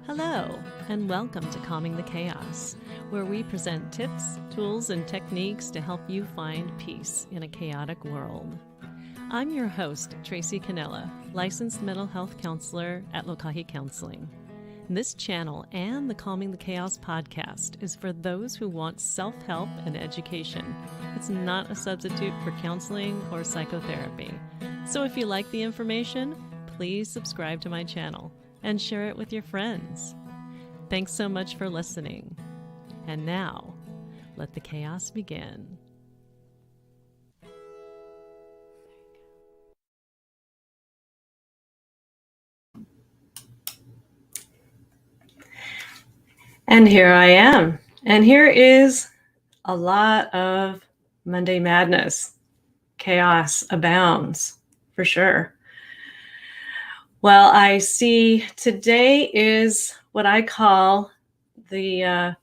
Hello, and welcome to Calming the Chaos, where we present tips, tools, and techniques to help you find peace in a chaotic world. I'm your host, Tracy Canella, licensed mental health counselor at Lokahi Counseling. This channel and the Calming the Chaos podcast is for those who want self-help and education. It's not a substitute for counseling or psychotherapy. So if you like the information, please subscribe to my channel and share it with your friends. Thanks so much for listening. And now, let the chaos begin. And here I am. And here is a lot of Monday madness. Chaos abounds, for sure. Well, I see today is what I call the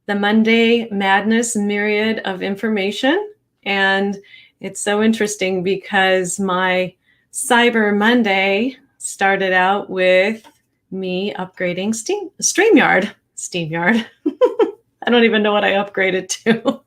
Monday Madness Myriad of information. And it's so interesting because my Cyber Monday started out with me upgrading StreamYard. I don't even know what I upgraded to.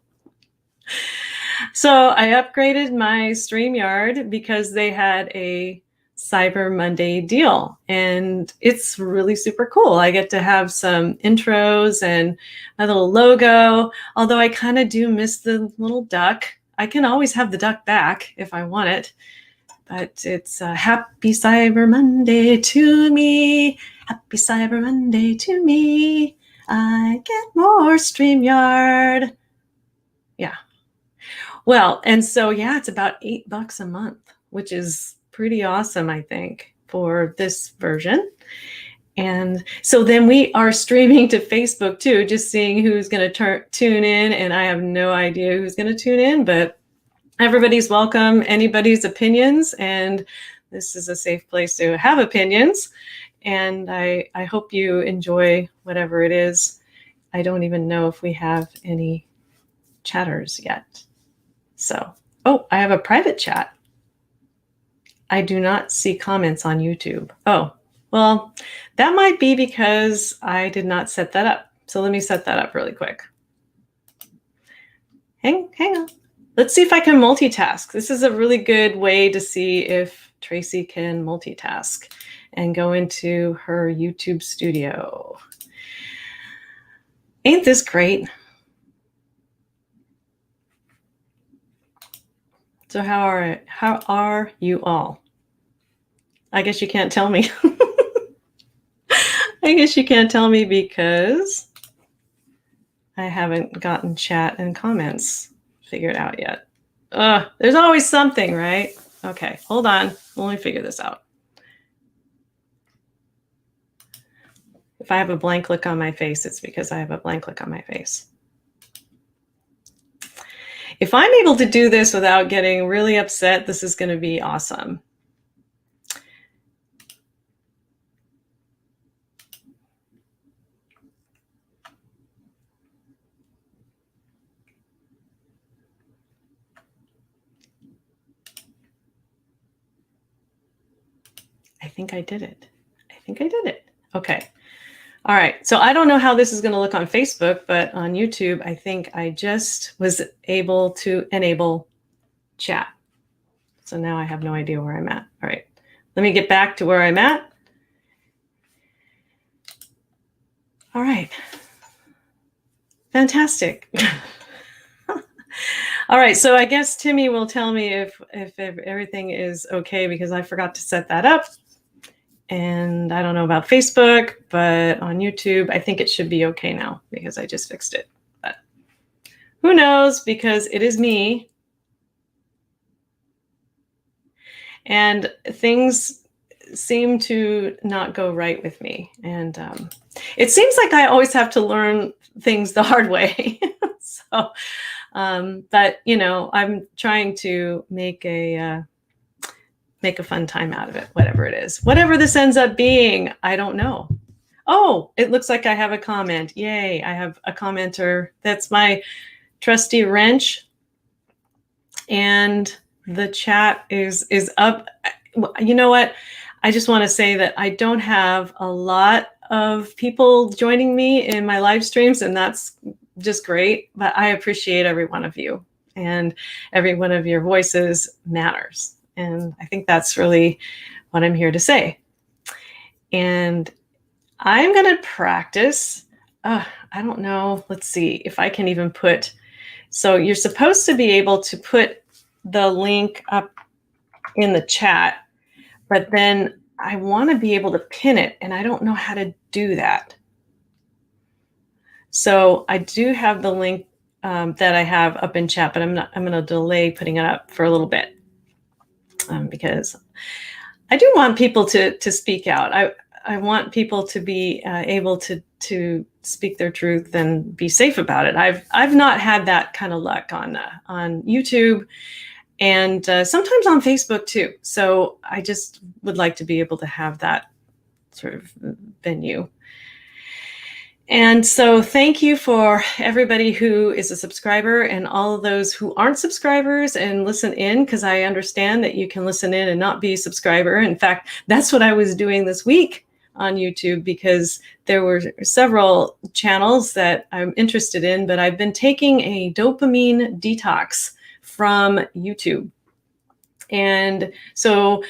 So I upgraded my StreamYard because they had a Cyber Monday deal, and it's really super cool. I get to have some intros and my little logo, although I kind of do miss the little duck. I can always have the duck back if I want it, but it's Happy Cyber Monday to me. Happy Cyber Monday to me. I get more StreamYard. Yeah. Well, and so, yeah, it's about $8 a month, which is pretty awesome, I think, for this version. And so then we are streaming to Facebook too, just seeing who's going to tune in. And I have no idea who's going to tune in, but everybody's welcome, anybody's opinions. And this is a safe place to have opinions. And I hope you enjoy whatever it is. I don't even know if we have any chatters yet. So, oh, I have a private chat. I do not see comments on YouTube. Oh, well, that might be because I did not set that up. So let me set that up really quick. Hang on. Let's see if I can multitask. This is a really good way to see if Tracy can multitask and go into her YouTube studio. Ain't this great? So how are you all? I guess you can't tell me. I guess you can't tell me because I haven't gotten chat and comments figured out yet. There's always something, right? Okay, hold on. Let me figure this out. If I have a blank look on my face, it's because I have a blank look on my face. If I'm able to do this without getting really upset, this is going to be awesome. I think I did it. Okay. All right. So I don't know how this is going to look on Facebook, but on YouTube, I think I just was able to enable chat. So now I have no idea where I'm at. All right. Let me get back to where I'm at. All right. Fantastic. All right. So I guess Timmy will tell me if everything is okay because I forgot to set that up. And I don't know about Facebook, but on YouTube, I think it should be okay now because I just fixed it. But who knows, because it is me. And things seem to not go right with me. And it seems like I always have to learn things the hard way. So, but, you know, I'm trying to make a fun time out of it, whatever it is. Whatever this ends up being, I don't know. Oh, it looks like I have a comment. Yay, I have a commenter. That's my trusty wrench. And the chat is up. You know what? I just want to say that I don't have a lot of people joining me in my live streams, and that's just great. But I appreciate every one of you, and every one of your voices matters. And I think that's really what I'm here to say. And I'm going to practice. I don't know. Let's see if I can even put. So you're supposed to be able to put the link up in the chat, but then I want to be able to pin it, and I don't know how to do that. So I do have the link that I have up in chat, but I'm going to delay putting it up for a little bit because I do want people to speak out. I want people to be able to speak their truth and be safe about it. I've not had that kind of luck on YouTube, and sometimes on Facebook too. So I just would like to be able to have that sort of venue. And so thank you for everybody who is a subscriber and all of those who aren't subscribers and listen in, because I understand that you can listen in and not be a subscriber. In fact, that's what I was doing this week on YouTube, because there were several channels that I'm interested in, but I've been taking a dopamine detox from YouTube. And so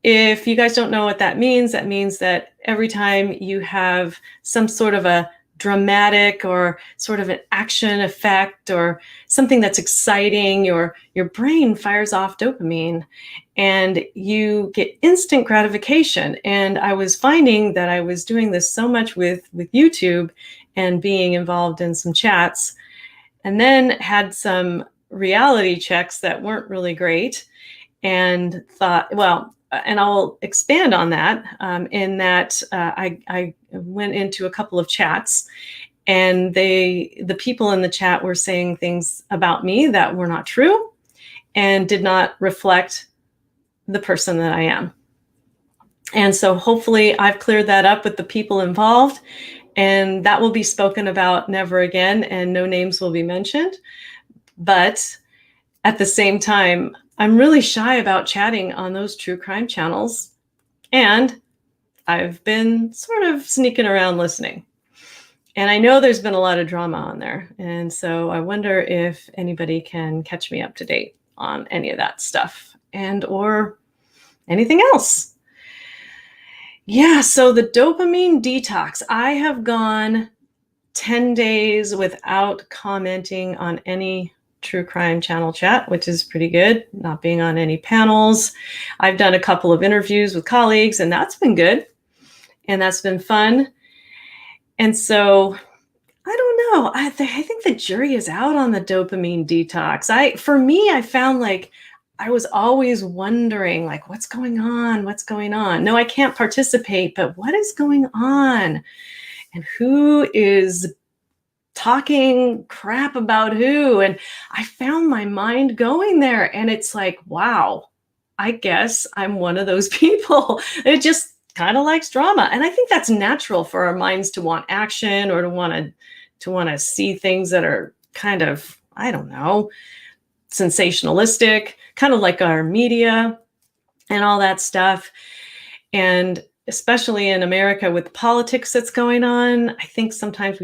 if you guys don't know what that means that every time you have some sort of a dramatic or sort of an action effect or something that's exciting, your brain fires off dopamine and you get instant gratification. And I was finding that I was doing this so much with YouTube and being involved in some chats, and then had some reality checks that weren't really great, and thought, well, and I'll expand on that in that I went into a couple of chats, and the people in the chat were saying things about me that were not true and did not reflect the person that I am. And so hopefully I've cleared that up with the people involved, and that will be spoken about never again, and no names will be mentioned. But at the same time, I'm really shy about chatting on those true crime channels, and I've been sort of sneaking around listening. And I know there's been a lot of drama on there, and so I wonder if anybody can catch me up to date on any of that stuff and or anything else. Yeah, so the dopamine detox. I have gone 10 days without commenting on any true crime channel chat, which is pretty good, not being on any panels. I've done a couple of interviews with colleagues, and that's been good. And that's been fun. And so I don't know. I think the jury is out on the dopamine detox. For me, I found like I was always wondering, like, what's going on? What's going on? No, I can't participate, but what is going on? And who is talking crap about who? And I found my mind going there, and it's like, wow, I guess I'm one of those people. It just kind of likes drama. And I think that's natural for our minds to want action or to want to see things that are kind of, I don't know, sensationalistic, kind of like our media and all that stuff. And especially in America with politics that's going on, I think sometimes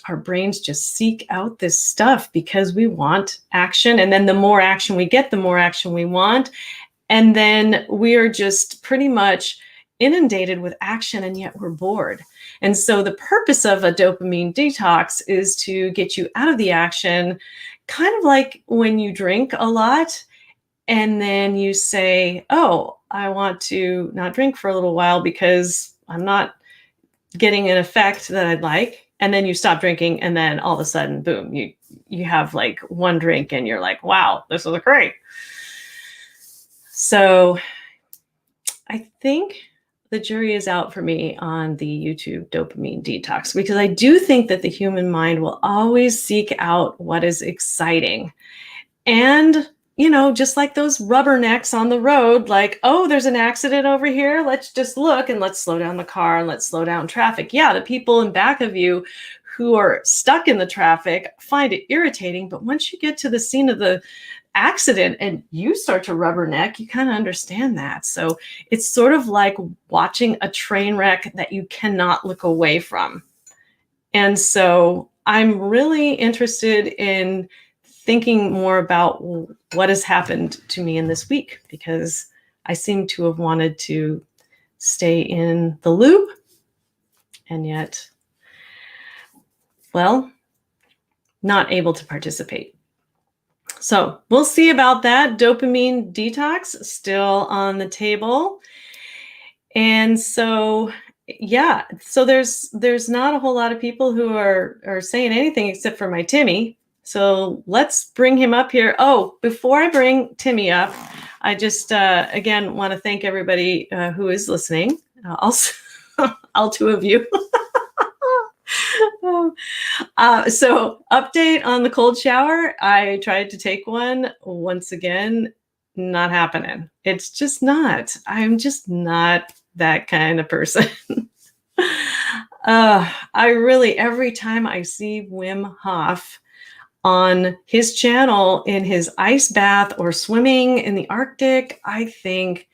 our brains just seek out this stuff because we want action. And then the more action we get, the more action we want. And then we are just pretty much inundated with action, and yet we're bored. And so the purpose of a dopamine detox is to get you out of the action, kind of like when you drink a lot and then you say, oh, I want to not drink for a little while because I'm not getting an effect that I'd like. And then you stop drinking, and then all of a sudden, boom, you have like one drink and you're like, wow, this is great. So I think the jury is out for me on the YouTube dopamine detox, because I do think that the human mind will always seek out what is exciting. And, just like those rubbernecks on the road, like, oh, there's an accident over here. Let's just look and let's slow down the car and let's slow down traffic. Yeah, the people in back of you who are stuck in the traffic find it irritating. But once you get to the scene of the accident and you start to rubberneck, you kind of understand that. So it's sort of like watching a train wreck that you cannot look away from. And so I'm really interested in thinking more about what has happened to me in this week, because I seem to have wanted to stay in the loop, and yet, well, not able to participate. So we'll see about that. Dopamine detox still on the table. And so, yeah, so there's not a whole lot of people who are saying anything except for my Timmy. So let's bring him up here. Oh, before I bring Timmy up, I just, again, want to thank everybody who is listening. Also, all two of you. So update on the cold shower. I tried to take one once again, not happening. It's just not. I'm just not that kind of person. I really, every time I see Wim Hof on his channel in his ice bath or swimming in the Arctic, I think,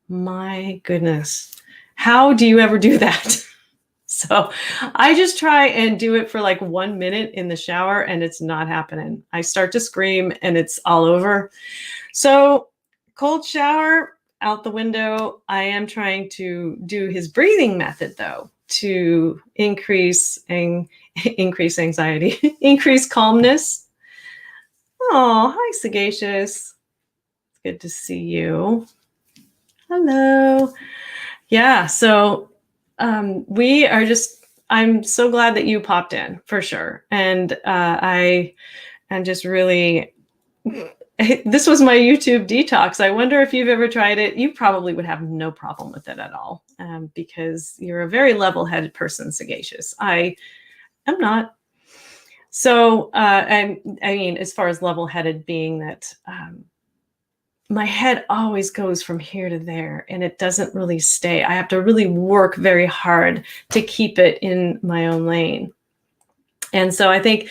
my goodness, how do you ever do that? So I just try and do it for like 1 minute in the shower and it's not happening. I start to scream and it's all over. So cold shower out the window. I am trying to do his breathing method though, to increase anxiety, increase calmness. Oh, hi, Sagacious. It's good to see you. Hello. Yeah, so we are just, I'm so glad that you popped in for sure. And I am just really, this was my YouTube detox. I wonder if you've ever tried it. You probably would have no problem with it at all, because you're a very level-headed person, Sagacious. I am not. So, I mean, as far as level-headed being that my head always goes from here to there and it doesn't really stay. I have to really work very hard to keep it in my own lane. And so I think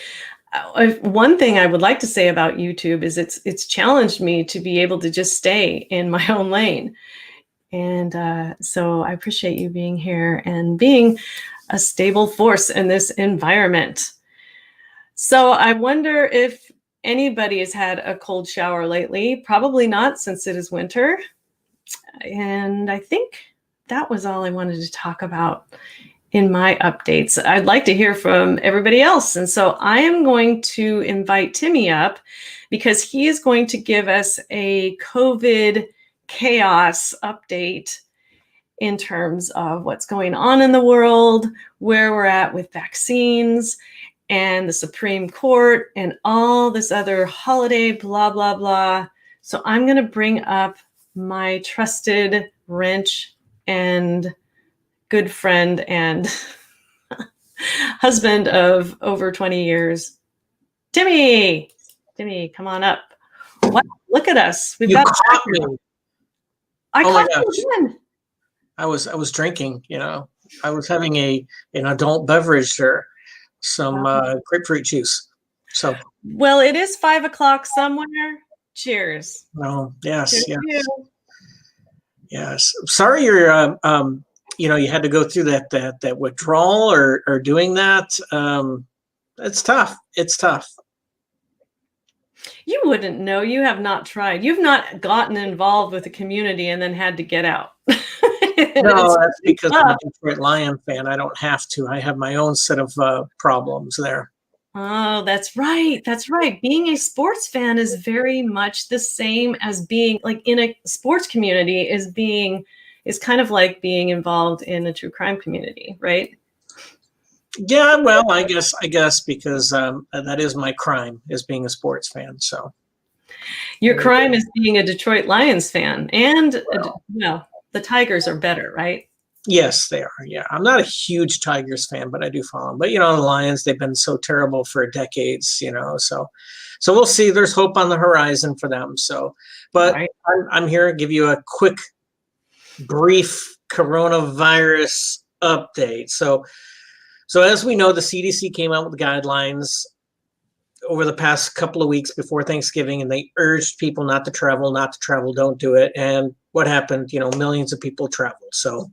one thing I would like to say about YouTube is it's challenged me to be able to just stay in my own lane. And so I appreciate you being here and being a stable force in this environment. So I wonder if anybody has had a cold shower lately. Probably not, since it is winter. And I think that was all I wanted to talk about in my updates. I'd like to hear from everybody else. And so I am going to invite Timmy up because he is going to give us a COVID chaos update in terms of what's going on in the world, where we're at with vaccines, and the Supreme Court, and all this other holiday, blah, blah, blah. So I'm going to bring up my trusted wrench and good friend and husband of over 20 years, Timmy. Timmy, come on up. Wow, look at us. We've got caught me. I caught you again. I was drinking, I was having an adult beverage there. Some grapefruit juice. So well, it is 5 o'clock somewhere. Cheers. Oh, yes. Cheers. Yes. Sorry you're you had to go through that withdrawal or doing that. It's tough. It's tough. You wouldn't know. You have not tried. You've not gotten involved with the community and then had to get out. No, that's because I'm a Detroit Lion fan. I don't have to. I have my own set of problems there. Oh, that's right. That's right. Being a sports fan is very much the same as being like in a sports community is kind of like being involved in a true crime community, right? Yeah, well, I guess because that is my crime, is being a sports fan. So your crime is being a Detroit Lions fan, and the Tigers are better, right? Yes, they are. Yeah, I'm not a huge Tigers fan, but I do follow them. But the Lions, they've been so terrible for decades. So we'll see. There's hope on the horizon for them. So, but right. I'm here to give you a quick, brief coronavirus update. So as we know, the CDC came out with guidelines over the past couple of weeks before Thanksgiving, and they urged people not to travel, don't do it. And what happened? Millions of people traveled. So,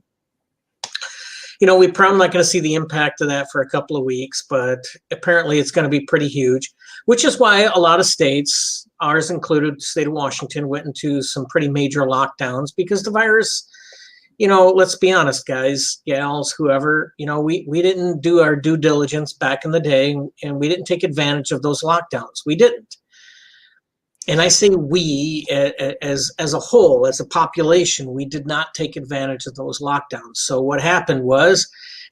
we're probably not going to see the impact of that for a couple of weeks, but apparently it's going to be pretty huge, which is why a lot of states, ours included, the state of Washington, went into some pretty major lockdowns because the virus, let's be honest, guys, gals, whoever, we didn't do our due diligence back in the day, and we didn't take advantage of those lockdowns. We didn't. And I say we, as a whole, as a population, we did not take advantage of those lockdowns. So what happened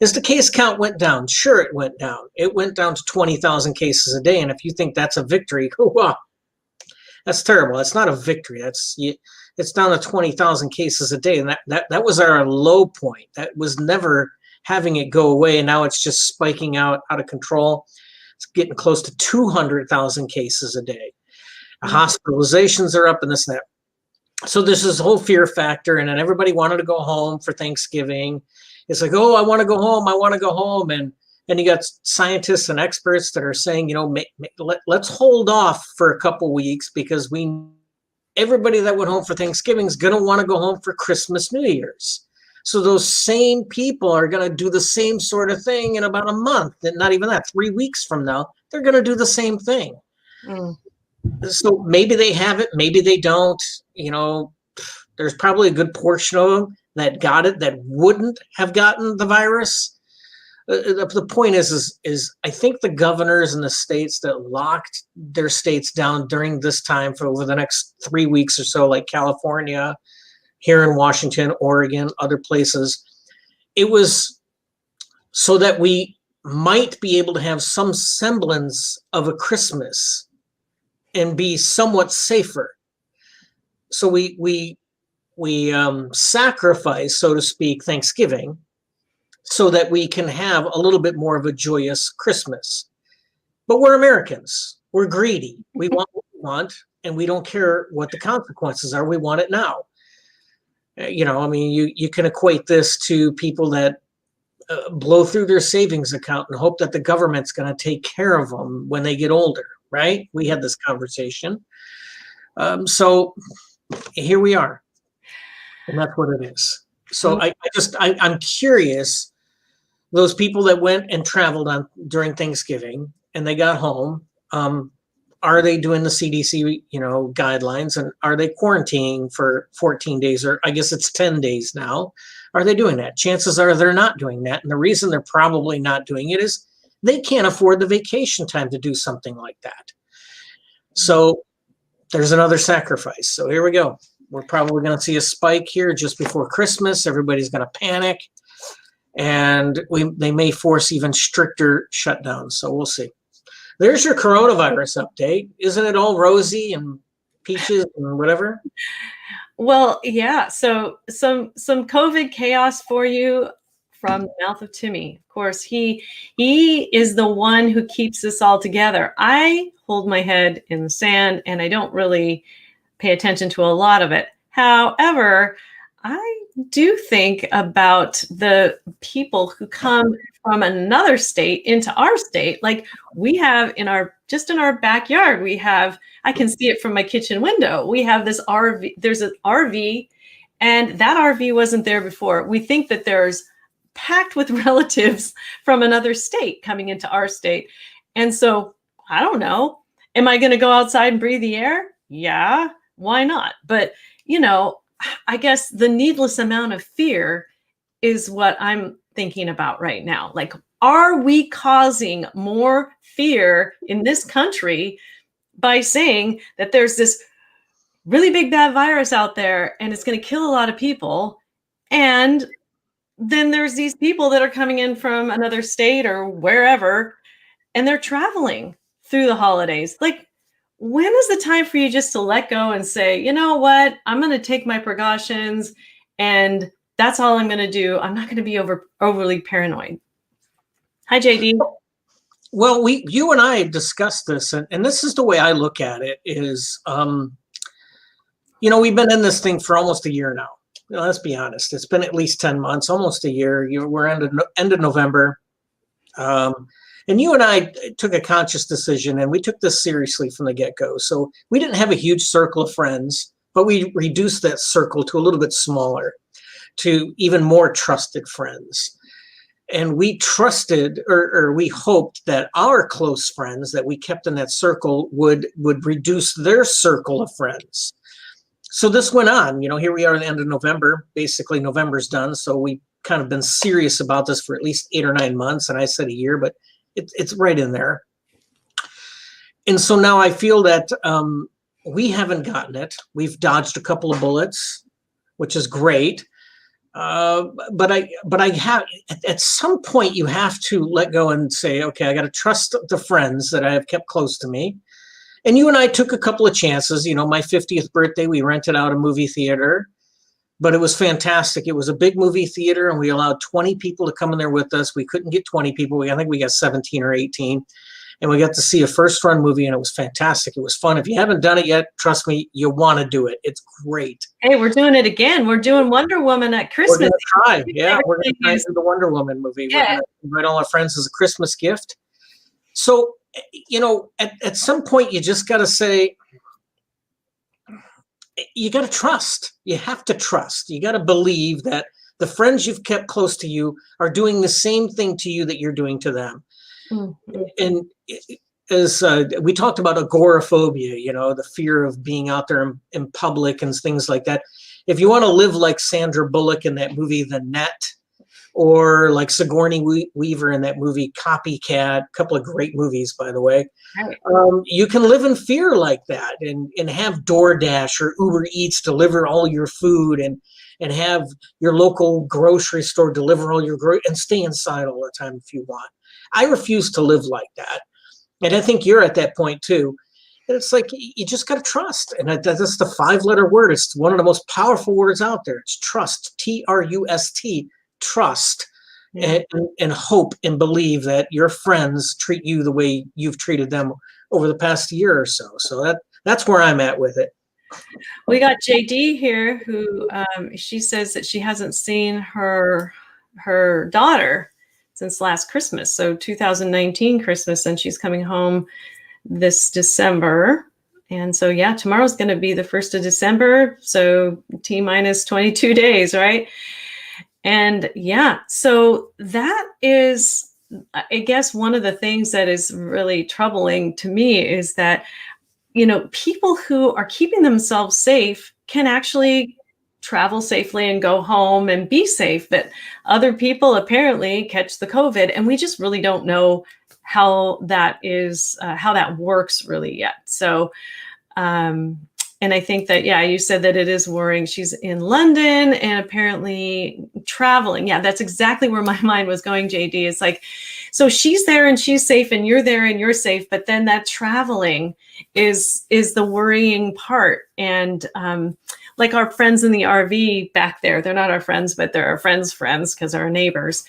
is the case count went down. Sure, it went down. It went down to 20,000 cases a day. And if you think that's a victory, wow, that's terrible. It's not a victory. It's down to 20,000 cases a day. And that was our low point. That was never having it go away. And now it's just spiking out of control. It's getting close to 200,000 cases a day. Hospitalizations are up and this and that. So there's this whole fear factor, and then everybody wanted to go home for Thanksgiving. It's like, oh, I want to go home. I want to go home. And you got scientists and experts that are saying, let's hold off for a couple weeks because everybody that went home for Thanksgiving is going to want to go home for Christmas, New Year's. So those same people are going to do the same sort of thing in about a month, and not even that, 3 weeks from now, they're going to do the same thing. So maybe they have it, maybe they don't. There's probably a good portion of them that got it that wouldn't have gotten the virus. The point is I think the governors in the states that locked their states down during this time for over the next 3 weeks or so, like California, here in Washington, Oregon, other places, it was so that we might be able to have some semblance of a Christmas and be somewhat safer. So we sacrifice, so to speak, Thanksgiving so that we can have a little bit more of a joyous Christmas. But we're Americans. We're greedy. We want what we want, and we don't care what the consequences are. We want it now. You can equate this to people that blow through their savings account and hope that the government's going to take care of them when they get older. Right? We had this conversation. So here we are. And that's what it is. So I'm curious, those people that went and traveled during Thanksgiving and they got home, are they doing the CDC, guidelines, and are they quarantining for 14 days, or I guess it's 10 days now? Are they doing that? Chances are they're not doing that. And the reason they're probably not doing it is they can't afford the vacation time to do something like that. So there's another sacrifice. So here we go. We're probably going to see a spike here just before Christmas. Everybody's going to panic, and they may force even stricter shutdowns. So we'll see. There's your coronavirus update. Isn't it all rosy and peaches and whatever? Well, yeah. So some COVID chaos for you from the mouth of Timmy. Of course, he is the one who keeps this all together. I hold my head in the sand and I don't really pay attention to a lot of it. However, I do think about the people who come from another state into our state. Like we have in our backyard, I can see it from my kitchen window. We have this RV, there's an RV, and that RV wasn't there before. We think that there's packed with relatives from another state coming into our state. And so I don't know, am I going to go outside and breathe the air? Yeah, why not? But, I guess the needless amount of fear is what I'm thinking about right now. Like, are we causing more fear in this country by saying that there's this really big bad virus out there and it's going to kill a lot of people? And then there's these people that are coming in from another state or wherever, and they're traveling through the holidays. Like, when is the time for you just to let go and say, you know what, I'm going to take my precautions and that's all I'm going to do. I'm not going to be overly paranoid. Hi, JD. Well, you and I have discussed this, and this is the way I look at it is, we've been in this thing for almost a year now. Let's be honest. It's been at least 10 months, almost a year. We're end of November. And you and I took a conscious decision, and we took this seriously from the get-go. So we didn't have a huge circle of friends, but we reduced that circle to a little bit smaller, to even more trusted friends. And we trusted, or we hoped that our close friends that we kept in that circle would reduce their circle of friends. So this went on. Here we are at the end of November. Basically, November's done. So we kind of been serious about this for at least 8 or 9 months. And I said a year, but it's right in there. And so now I feel that we haven't gotten it. We've dodged a couple of bullets, which is great. But I have, at some point you have to let go and say, okay, I got to trust the friends that I have kept close to me. And you and I took a couple of chances. My 50th birthday, we rented out a movie theater, but it was fantastic. It was a big movie theater, and we allowed 20 people to come in there with us. We couldn't get 20 people. I think we got 17 or 18. And we got to see a first run movie, and it was fantastic. It was fun. If you haven't done it yet, trust me, you want to do it. It's great. Hey, we're doing it again. We're doing Wonder Woman at Christmas. We're going to try. Yeah, we're going to try to do the Wonder Woman movie. Yeah. We're going to invite all our friends as a Christmas gift. So, at some point, you just got to say, you got to trust. You have to trust. You got to believe that the friends you've kept close to you are doing the same thing to you that you're doing to them. Mm-hmm. And as we talked about agoraphobia, the fear of being out there in public and things like that. If you want to live like Sandra Bullock in that movie, The Net, or like Sigourney Weaver in that movie, Copycat, a couple of great movies, by the way. Right. You can live in fear like that and have DoorDash or Uber Eats deliver all your food and have your local grocery store deliver all your and stay inside all the time if you want. I refuse to live like that. And I think you're at that point too. And it's like, you just got to trust. And that's the 5-letter word. It's one of the most powerful words out there. It's trust, Trust. Trust. Yeah. And hope and believe that your friends treat you the way you've treated them over the past year or so. So that's where I'm at with it. We got JD here who she says that she hasn't seen her daughter since last Christmas. So 2019 Christmas, and she's coming home this December. And so, yeah, tomorrow's going to be the 1st of December. So T-minus 22 days, right? And yeah, so that is, I guess, one of the things that is really troubling to me is that, people who are keeping themselves safe can actually travel safely and go home and be safe, but other people apparently catch the COVID, and we just really don't know how that works really yet. So, and I think that, yeah, you said that it is worrying. She's in London and apparently traveling. Yeah, that's exactly where my mind was going, JD. It's like, so she's there and she's safe and you're there and you're safe, but then that traveling is the worrying part. And like our friends in the RV back there, they're not our friends, but they're our friends' friends because they're our neighbors.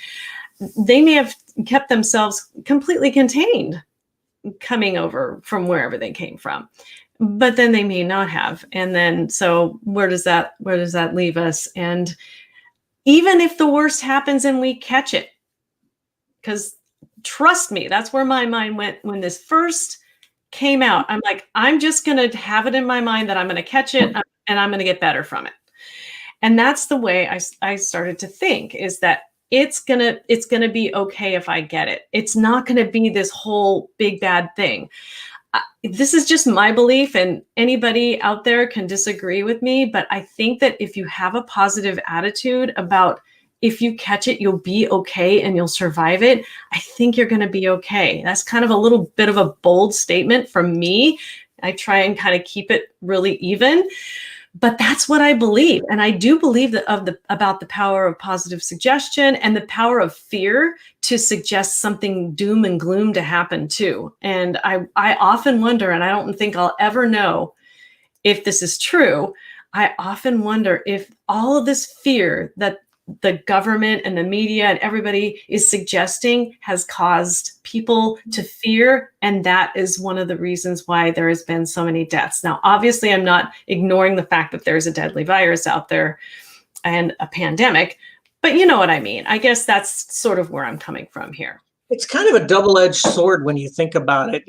They may have kept themselves completely contained coming over from wherever they came from. But then they may not have. And then, so where does that leave us? And even if the worst happens and we catch it, because trust me, that's where my mind went when this first came out. I'm like, I'm just going to have it in my mind that I'm going to catch it and I'm going to get better from it. And that's the way I started to think, is that it's going to be okay if I get it. It's not going to be this whole big bad thing. This is just my belief, and anybody out there can disagree with me, but I think that if you have a positive attitude about if you catch it, you'll be okay and you'll survive it, I think you're going to be okay. That's kind of a little bit of a bold statement from me. I try and kind of keep it really even, but that's what I believe. And I do believe about the power of positive suggestion and the power of fear to suggest something doom and gloom to happen too. And I often wonder, and I don't think I'll ever know if this is true. I often wonder if all of this fear that the government and the media and everybody is suggesting has caused people to fear. And that is one of the reasons why there has been so many deaths. Now, obviously, I'm not ignoring the fact that there's a deadly virus out there and a pandemic, but you know what I mean. I guess that's sort of where I'm coming from here. it's kind of a double-edged sword when you think about it.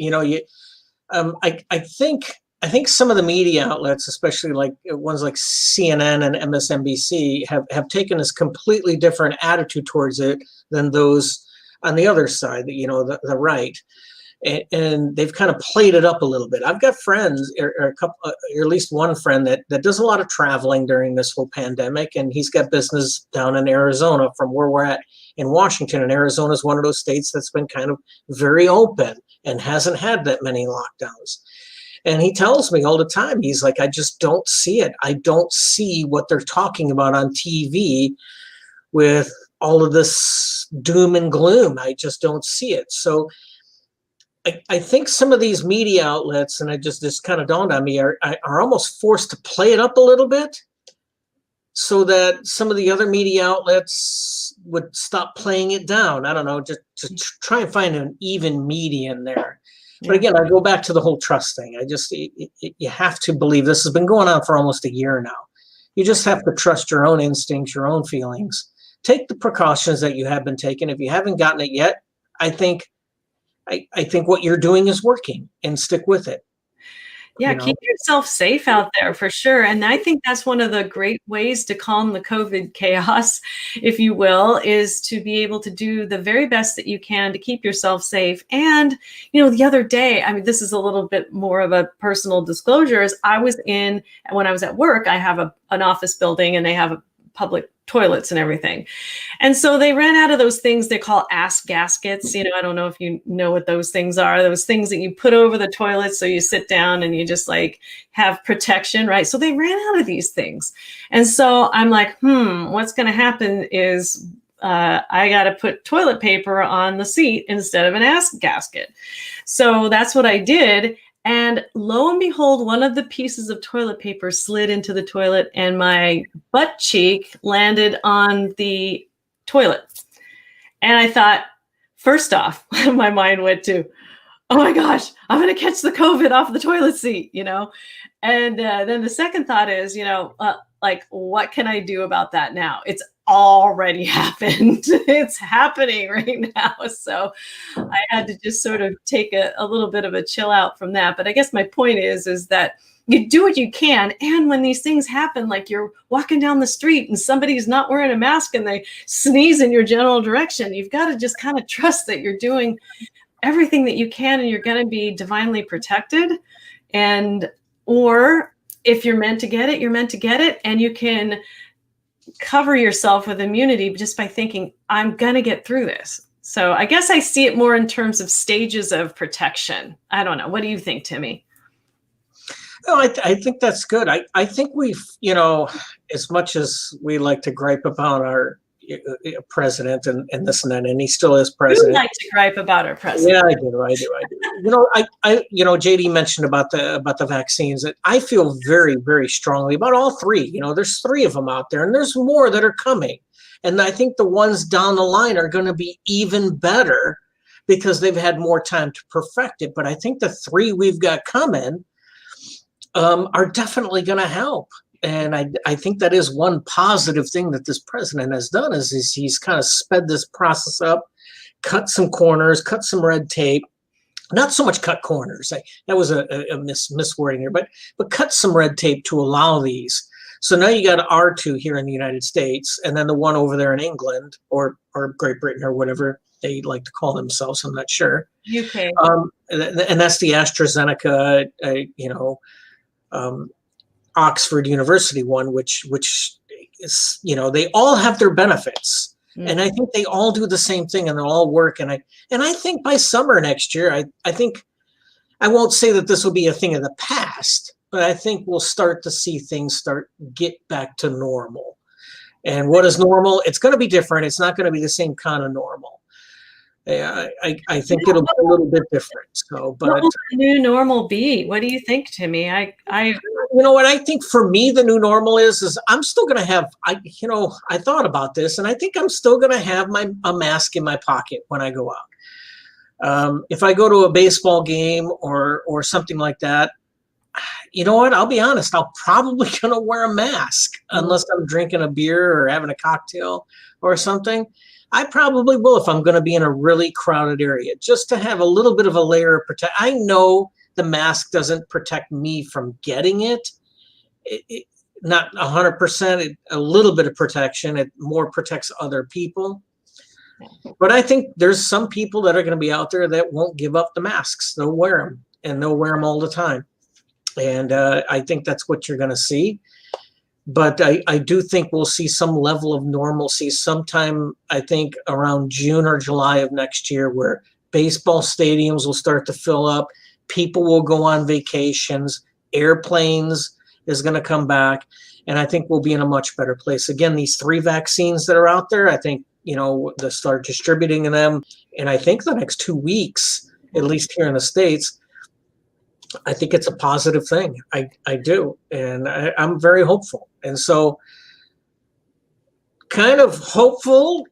I think some of the media outlets, especially like ones like CNN and MSNBC, have taken this completely different attitude towards it than those on the other side, the right. And they've kind of played it up a little bit. I've got friends, or a couple, or at least one friend that does a lot of traveling during this whole pandemic, and he's got business down in Arizona from where we're at in Washington. And Arizona is one of those states that's been kind of very open and hasn't had that many lockdowns. And he tells me all the time, he's like, I just don't see it. I don't see what they're talking about on TV with all of this doom and gloom. I just don't see it. So I think some of these media outlets, and this kind of dawned on me, are almost forced to play it up a little bit so that some of the other media outlets would stop playing it down. I don't know, just to try and find an even median there. But again, I go back to the whole trust thing. You have to believe this has been going on for almost a year now. You just have to trust your own instincts, your own feelings. Take the precautions that you have been taking. If you haven't gotten it yet, I think what you're doing is working, and stick with it. Yeah, keep yourself safe out there for sure. And I think that's one of the great ways to calm the COVID chaos, if you will, is to be able to do the very best that you can to keep yourself safe. And, the other day, I mean, this is a little bit more of a personal disclosure, is when I was at work, I have an office building and they have a public toilets and everything. And so they ran out of those things they call ass gaskets. I don't know if you know what those things are, those things that you put over the toilet. So you sit down and you just like have protection, right? So they ran out of these things. And so I'm like, what's going to happen is I got to put toilet paper on the seat instead of an ass gasket. So that's what I did. And lo and behold, one of the pieces of toilet paper slid into the toilet and my butt cheek landed on the toilet. And I thought, first off, my mind went to, oh my gosh, I'm going to catch the COVID off the toilet seat, And then the second thought is, like, what can I do about that now? It's already happened. It's happening right now. So I had to just sort of take a little bit of a chill out from that. But I guess my point is that you do what you can. And when these things happen, like you're walking down the street and somebody's not wearing a mask and they sneeze in your general direction, you've got to just kind of trust that you're doing everything that you can and you're going to be divinely protected. Or if you're meant to get it, you're meant to get it. And you can cover yourself with immunity just by thinking, I'm going to get through this. So I guess I see it more in terms of stages of protection. I don't know. What do you think, Timmy? No, I think that's good. I think we've, as much as we like to gripe about our president and this and that, and he still is president. You like to gripe about our president. Yeah, I do. JD mentioned about the vaccines. That I feel very, very strongly about all three. There's 3 of them out there, and there's more that are coming. And I think the ones down the line are going to be even better because they've had more time to perfect it. But I think the 3 we've got coming are definitely going to help. And I think that is one positive thing that this president has done is he's kind of sped this process up, cut some corners, cut some red tape. Not so much cut corners. That was a miswording here, but cut some red tape to allow these. So now you got R2 here in the United States, and then the one over there in England or Great Britain or whatever they like to call themselves. I'm not sure. UK. And that's the AstraZeneca, Oxford University one, which is, they all have their benefits. Mm-hmm. And I think they all do the same thing and they'll all work. And I think by summer next year, I think I won't say that this will be a thing of the past, but I think we'll start to see things get back to normal. And what is normal? It's going to be different. It's not going to be the same kind of normal. Yeah, I think it'll be a little bit different. So, but what will the new normal be? What do you think, Timmy? You know what I think for me the new normal is I'm still going to have I thought about this and I think I'm still going to have a mask in my pocket when I go out. If I go to a baseball game or something like that, You know what? I'll be honest. I'm probably going to wear a mask unless I'm drinking a beer or having a cocktail or something. I probably will if I'm going to be in a really crowded area, just to have a little bit of a layer of protection. I know the mask doesn't protect me from getting it. Not 100%, a little bit of protection. It more protects other people. But I think there's some people that are going to be out there that won't give up the masks. They'll wear them, and they'll wear them all the time. And I think that's what you're going to see. But I do think we'll see some level of normalcy sometime, I think, around June or July of next year, where baseball stadiums will start to fill up. People will go on vacations. Airplanes is going to come back. And I think we'll be in a much better place. Again, these 3 vaccines that are out there, I think, they'll start distributing them. And I think the next 2 weeks, at least here in the States, I think it's a positive thing. I do. And I'm very hopeful. And so kind of hopeful,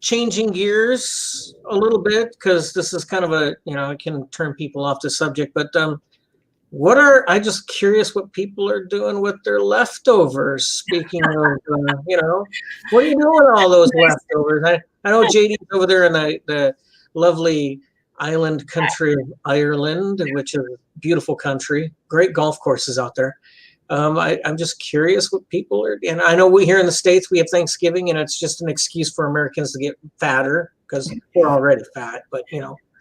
changing gears a little bit, because this is kind of it can turn people off the subject. But I'm just curious what people are doing with their leftovers. Speaking of, what are you doing with all those leftovers? I know JD's over there in the lovely island country of Ireland, which is a beautiful country, great golf courses out there. I'm just curious what people are, and I know we here in the States, we have Thanksgiving, and it's just an excuse for Americans to get fatter because we're already fat, but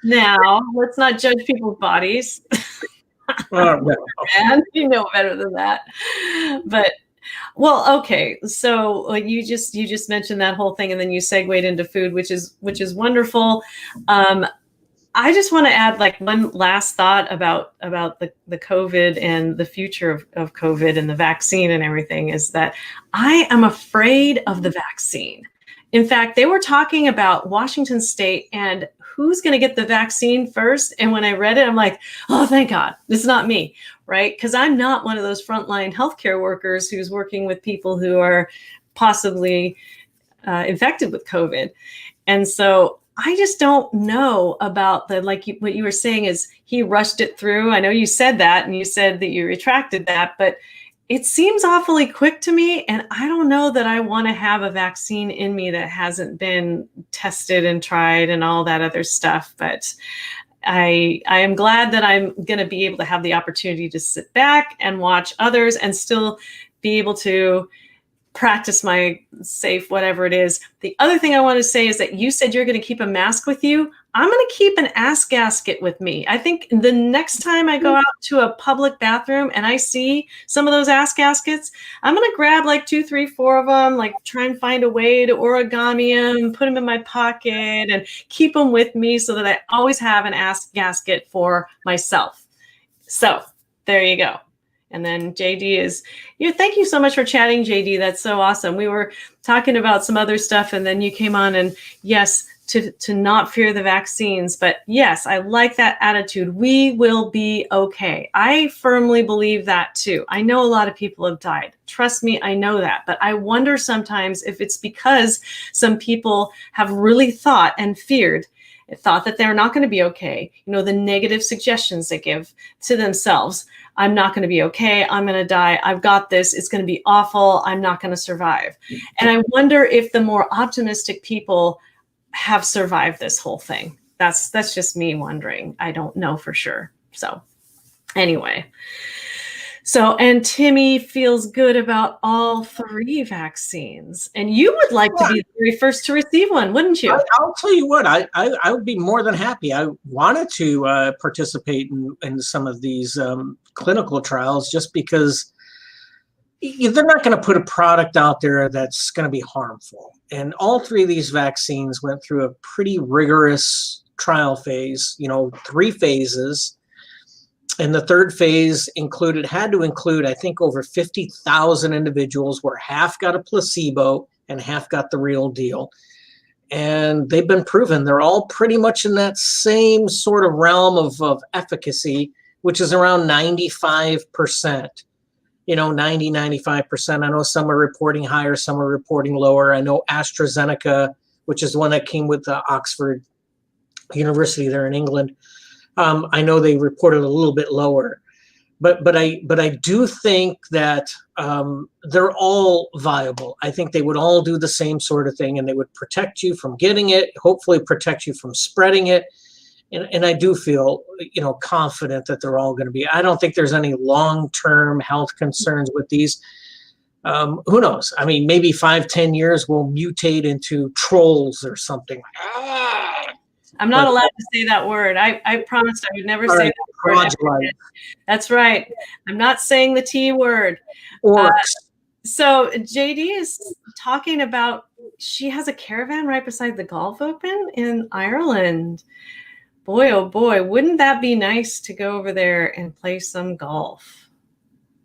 Now, let's not judge people's bodies. No. And you know better than that. But well, okay. So like you just mentioned that whole thing, and then you segued into food, which is wonderful. I just want to add like one last thought about the COVID and the future of COVID and the vaccine and everything, is that I am afraid of the vaccine. In fact, they were talking about Washington State and who's going to get the vaccine first. And when I read it, I'm like, oh, thank God, it's not me, right? Because I'm not one of those frontline healthcare workers who's working with people who are possibly infected with COVID. And so I just don't know about what you were saying is he rushed it through. I know you said that, and you said that you retracted that, but it seems awfully quick to me. And I don't know that I want to have a vaccine in me that hasn't been tested and tried and all that other stuff. But I am glad that I'm going to be able to have the opportunity to sit back and watch others and still be able to practice my safe, whatever it is. The other thing I want to say is that you said you're going to keep a mask with you. I'm going to keep an ass gasket with me. I think the next time I go out to a public bathroom and I see some of those ass gaskets, I'm going to grab like 2, 3, 4 of them, like try and find a way to origami them, put them in my pocket and keep them with me so that I always have an ass gasket for myself. So there you go. And then JD is, thank you so much for chatting, JD. That's so awesome. We were talking about some other stuff, and then you came on, and yes, to not fear the vaccines. But yes, I like that attitude. We will be okay. I firmly believe that too. I know a lot of people have died. Trust me, I know that. But I wonder sometimes if it's because some people have really thought and thought that they're not going to be okay. The negative suggestions they give to themselves. I'm not going to be okay. I'm going to die. I've got this. It's going to be awful. I'm not going to survive. And I wonder if the more optimistic people have survived this whole thing. That's just me wondering. I don't know for sure. So anyway. And Timmy feels good about all 3 vaccines. And you would like to be the very first to receive one, wouldn't you? I'll tell you what, I would be more than happy. I wanted to participate in some of these clinical trials just because they're not going to put a product out there that's going to be harmful. And all 3 of these vaccines went through a pretty rigorous trial phase, 3 phases. And the 3rd phase had to include, I think, over 50,000 individuals where half got a placebo and half got the real deal. And they've been proven. They're all pretty much in that same sort of realm of efficacy, which is around 95%. 90, 95%. I know some are reporting higher, some are reporting lower. I know AstraZeneca, which is the one that came with the Oxford University there in England, I know they reported a little bit lower. but I do think that they're all viable. I think they would all do the same sort of thing, and they would protect you from getting it, hopefully protect you from spreading it. And I do feel, confident that they're all going to be. I don't think there's any long-term health concerns with these. Who knows? I mean, maybe 5-10 years will mutate into trolls or something. I'm not allowed to say that word. I promised I would never say that word. That's right. I'm not saying the T word. So JD is talking about, she has a caravan right beside the Golf Open in Ireland. Boy, oh boy, wouldn't that be nice to go over there and play some golf?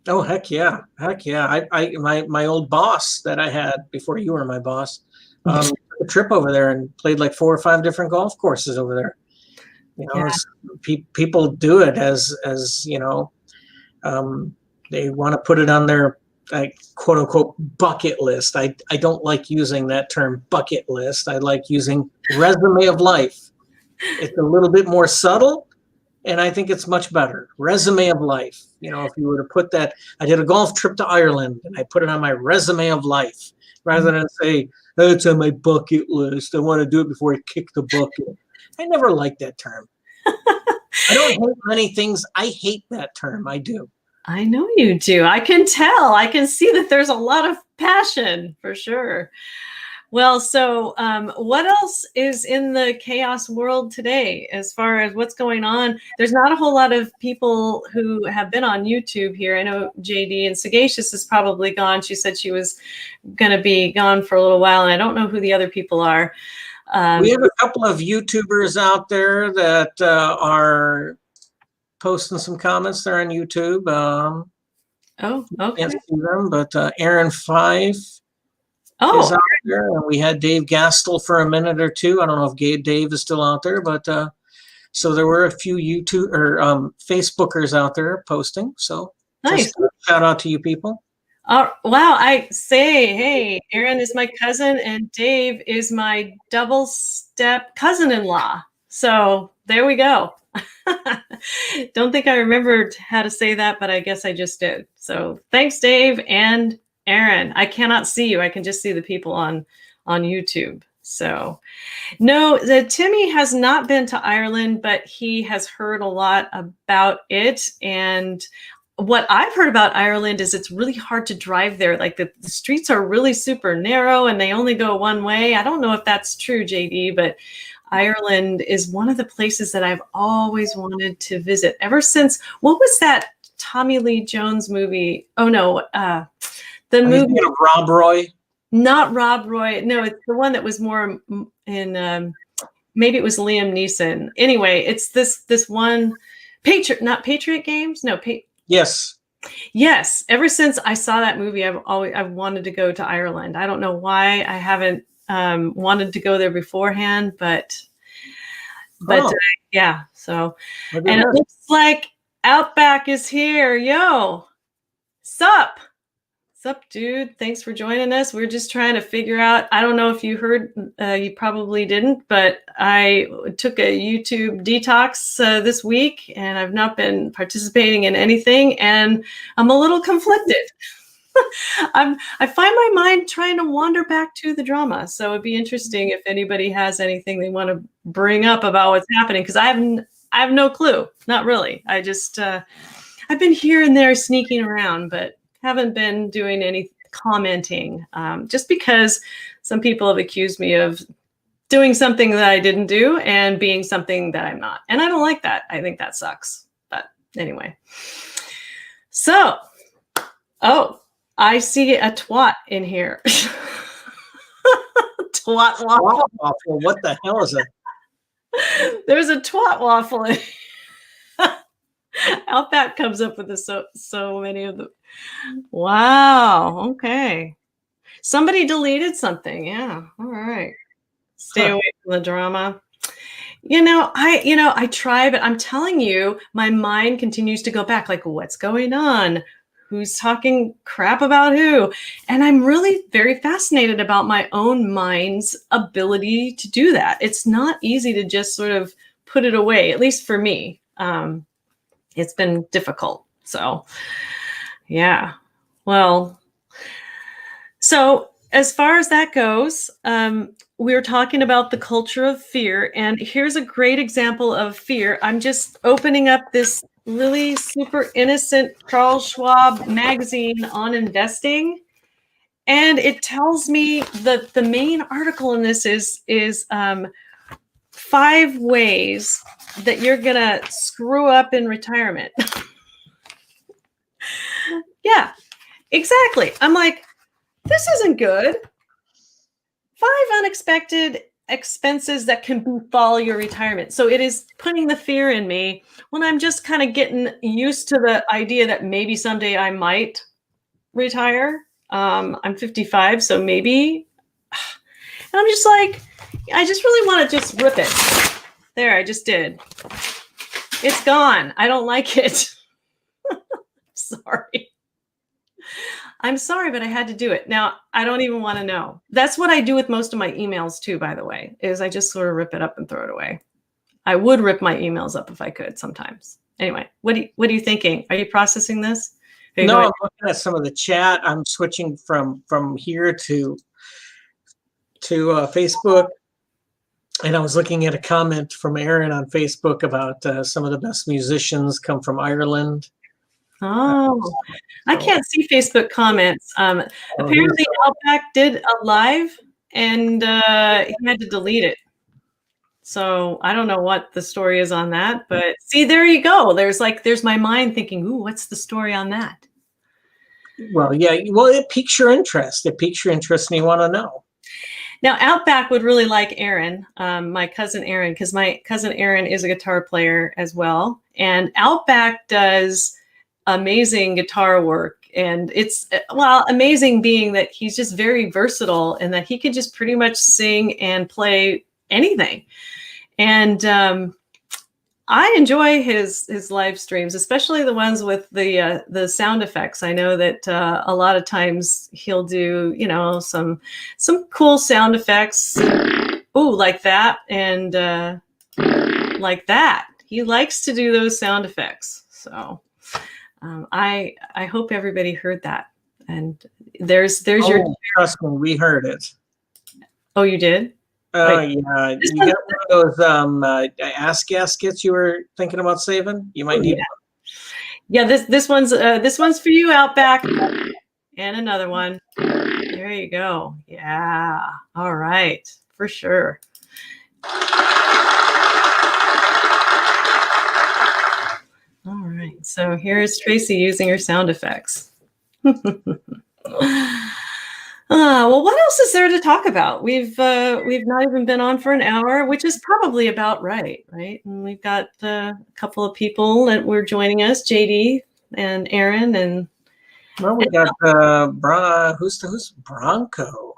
Oh, heck yeah. Heck yeah. My old boss that I had before you were my boss, took a trip over there and played like 4 or 5 different golf courses over there. People do it as they want to put it on their quote unquote bucket list. I don't like using that term bucket list. I like using resume of life. It's a little bit more subtle, and I think it's much better. Resume of life. If you were to put that, I did a golf trip to Ireland, and I put it on my resume of life, rather than say, oh, it's on my bucket list. I want to do it before I kick the bucket. I never liked that term. I don't hate many things. I hate that term. I do. I know you do. I can tell. I can see that there's a lot of passion, for sure. Well, so what else is in the chaos world today as far as what's going on? There's not a whole lot of people who have been on YouTube here. I know JD and Sagacious is probably gone. She said she was going to be gone for a little while, and I don't know who the other people are. We have a couple of YouTubers out there that are posting some comments there on YouTube. Oh, okay. Can't see them, but Aaron 5 is out there, and we had Dave Gastel for a minute or two. I don't know if Dave is still out there, but so there were a few YouTube or Facebookers out there posting. So nice. Shout out to you people. Wow, I say, hey, Aaron is my cousin and Dave is my double step cousin-in-law. So there we go. Don't think I remembered how to say that, but I guess I just did. So thanks, Dave and Aaron. I cannot see you. I can just see the people on YouTube. So no, Timmy has not been to Ireland, but he has heard a lot about it. And what I've heard about Ireland is it's really hard to drive there. Like the streets are really super narrow and they only go one way. I don't know if that's true, JD, but Ireland is one of the places that I've always wanted to visit ever since. What was that Tommy Lee Jones movie? Oh no, the movie of Rob Roy. Not Rob Roy. No, it's the one that was more in. Maybe it was Liam Neeson. Anyway, it's this one not Patriot Games. No, yes. Yes. Ever since I saw that movie, I've wanted to go to Ireland. I don't know why I haven't wanted to go there beforehand, but yeah. So, and it looks like Outback is here. Yo, sup, dude? Thanks for joining us. We're just trying to figure out. I don't know if you heard. You probably didn't, but I took a YouTube detox this week, and I've not been participating in anything, and I'm a little conflicted. I find my mind trying to wander back to the drama. So it'd be interesting if anybody has anything they want to bring up about what's happening, because I have no clue. Not really. I just I've been here and there sneaking around, but haven't been doing any commenting, just because some people have accused me of doing something that I didn't do and being something that I'm not. And I don't like that. I think that sucks. But anyway. So, I see a twat in here. Twat waffle. What the hell is it? There's a twat waffle in Outback comes up with so many of them. Wow. Okay. Somebody deleted something. Yeah. All right. Stay away from the drama. I try, but I'm telling you, my mind continues to go back. Like, what's going on? Who's talking crap about who? And I'm really very fascinated about my own mind's ability to do that. It's not easy to just sort of put it away, at least for me. It's been difficult. So, yeah. Well, so as far as that goes, we were talking about the culture of fear, and here's a great example of fear. I'm just opening up this really super innocent Charles Schwab magazine on investing, and it tells me that the main article in this is 5 ways that you're gonna screw up in retirement. Yeah, exactly. I'm like, this isn't good. 5 unexpected expenses that can befall your retirement. So it is putting the fear in me when I'm just kind of getting used to the idea that maybe someday I might retire. I'm 55, so maybe. And I'm just like, I just really want to just rip it. There, I just did. It's gone. I don't like it. Sorry. I'm sorry, but I had to do it. Now, I don't even want to know. That's what I do with most of my emails too, by the way, is I just sort of rip it up and throw it away. I would rip my emails up if I could sometimes. Anyway, what are you thinking? Are you processing this? No, I'm looking at some of the chat. I'm switching from here to Facebook. And I was looking at a comment from Aaron on Facebook about some of the best musicians come from Ireland. Oh, I can't see Facebook comments. Apparently, Outback did a live, and he had to delete it. So I don't know what the story is on that, but see, there you go. There's my mind thinking, ooh, what's the story on that? Well, yeah. Well, it piques your interest. It piques your interest, and you want to know. Now, Outback would really like Aaron, my cousin Aaron, because my cousin Aaron is a guitar player as well. And Outback does amazing guitar work. And it's, well, amazing being that he's just very versatile and that he can just pretty much sing and play anything. And I enjoy his live streams, especially the ones with the sound effects. I know that a lot of times he'll do, some cool sound effects. Ooh, like that. And like that. He likes to do those sound effects. So I hope everybody heard that. And there's your. Trust me, we heard it. Oh, you did? Oh, yeah. You got one of those ass gaskets you were thinking about saving? You might need one. Yeah, this one's for you, Outback. And another one. There you go. Yeah. All right. For sure. All right. So here's Tracy using her sound effects. Well, what else is there to talk about? We've not even been on for an hour, which is probably about right? And we've got a couple of people that were joining us, JD and Aaron, and well, we got who's Bronco?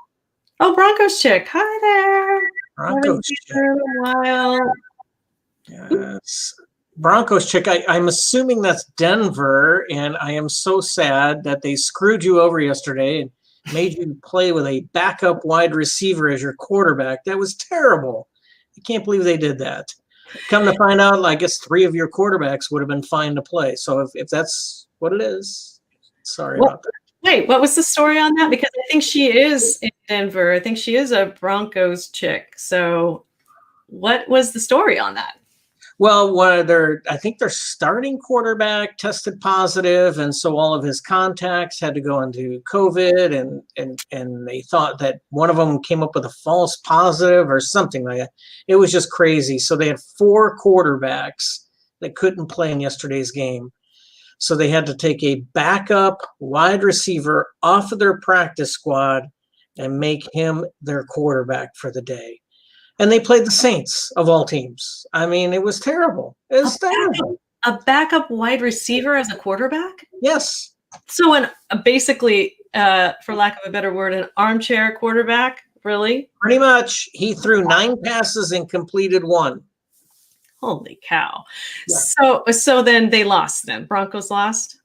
Oh, Bronco's chick. Hi there. Bronco's chick. For a while. Yes. Bronco's chick. I'm assuming that's Denver, and I am so sad that they screwed you over yesterday and made you play with a backup wide receiver as your quarterback. That was terrible. I can't believe they did that. Come to find out, I guess 3 of your quarterbacks would have been fine to play. So if that's what it is, sorry about that. Wait, what was the story on that? Because I think she is in Denver. I think she is a Broncos chick. So what was the story on that? Well, I think their starting quarterback tested positive, and so all of his contacts had to go into COVID, and they thought that one of them came up with a false positive or something like that. It was just crazy. So they had 4 quarterbacks that couldn't play in yesterday's game. So they had to take a backup wide receiver off of their practice squad and make him their quarterback for the day. And they played the Saints, of all teams. I mean, it was terrible. It was terrible. A backup wide receiver as a quarterback? Yes. So basically, for lack of a better word, an armchair quarterback, really? Pretty much. He threw 9 passes and completed 1. Holy cow. Yeah. So then they lost then. Broncos lost?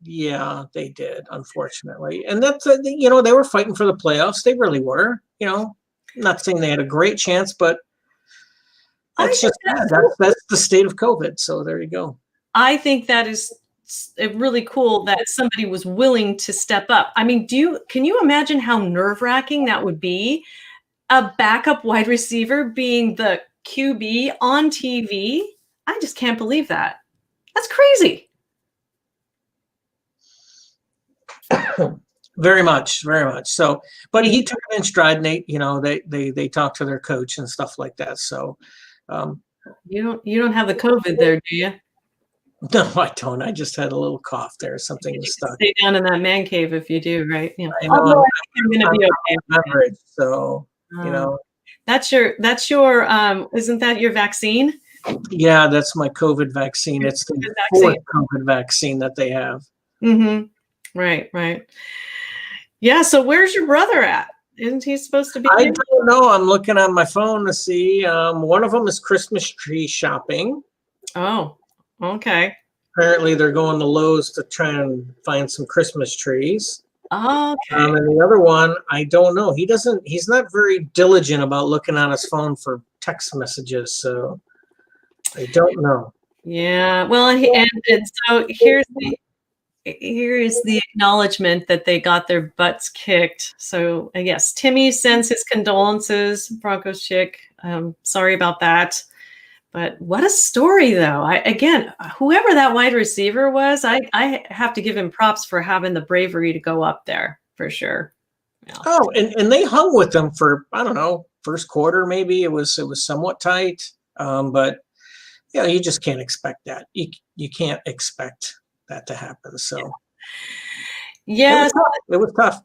Yeah, they did, unfortunately. And that's, they were fighting for the playoffs. They really were, Not saying they had a great chance, but that's the state of COVID. So there you go. I think that is really cool that somebody was willing to step up. I mean, can you imagine how nerve-wracking that would be? A backup wide receiver being the QB on TV? I just can't believe that. That's crazy. Very much, very much. So, but he took it in stride, Nate. You know, they talked to their coach and stuff like that. So, you don't have the COVID there, do you? no, I don't. I just had a little cough there. Something was stuck. Stay down in that man cave if you do, right? Yeah. I know. Although I think I'm going to be okay. Beverage, so you know. That's your. Isn't that your vaccine? Yeah, that's my COVID vaccine. It's the fourth COVID vaccine that they have. Mm-hmm. Right. Yeah. So where's your brother at? Isn't he supposed to be? I don't know. I'm looking on my phone to see. One of them is Christmas tree shopping. Oh, okay. Apparently, they're going to Lowe's to try and find some Christmas trees. Okay. And the other one, I don't know. He's not very diligent about looking on his phone for text messages. So I don't know. Yeah. Well, and so here is the acknowledgement that they got their butts kicked. So yes, Timmy sends his condolences, Broncos chick. Sorry about that. But what a story, though. Again, whoever that wide receiver was, I have to give him props for having the bravery to go up there, for sure. Yeah. Oh, and they hung with them for, I don't know, first quarter maybe. It was somewhat tight. But yeah, you just can't expect that. You can't expect that to happen. So yeah, it was tough.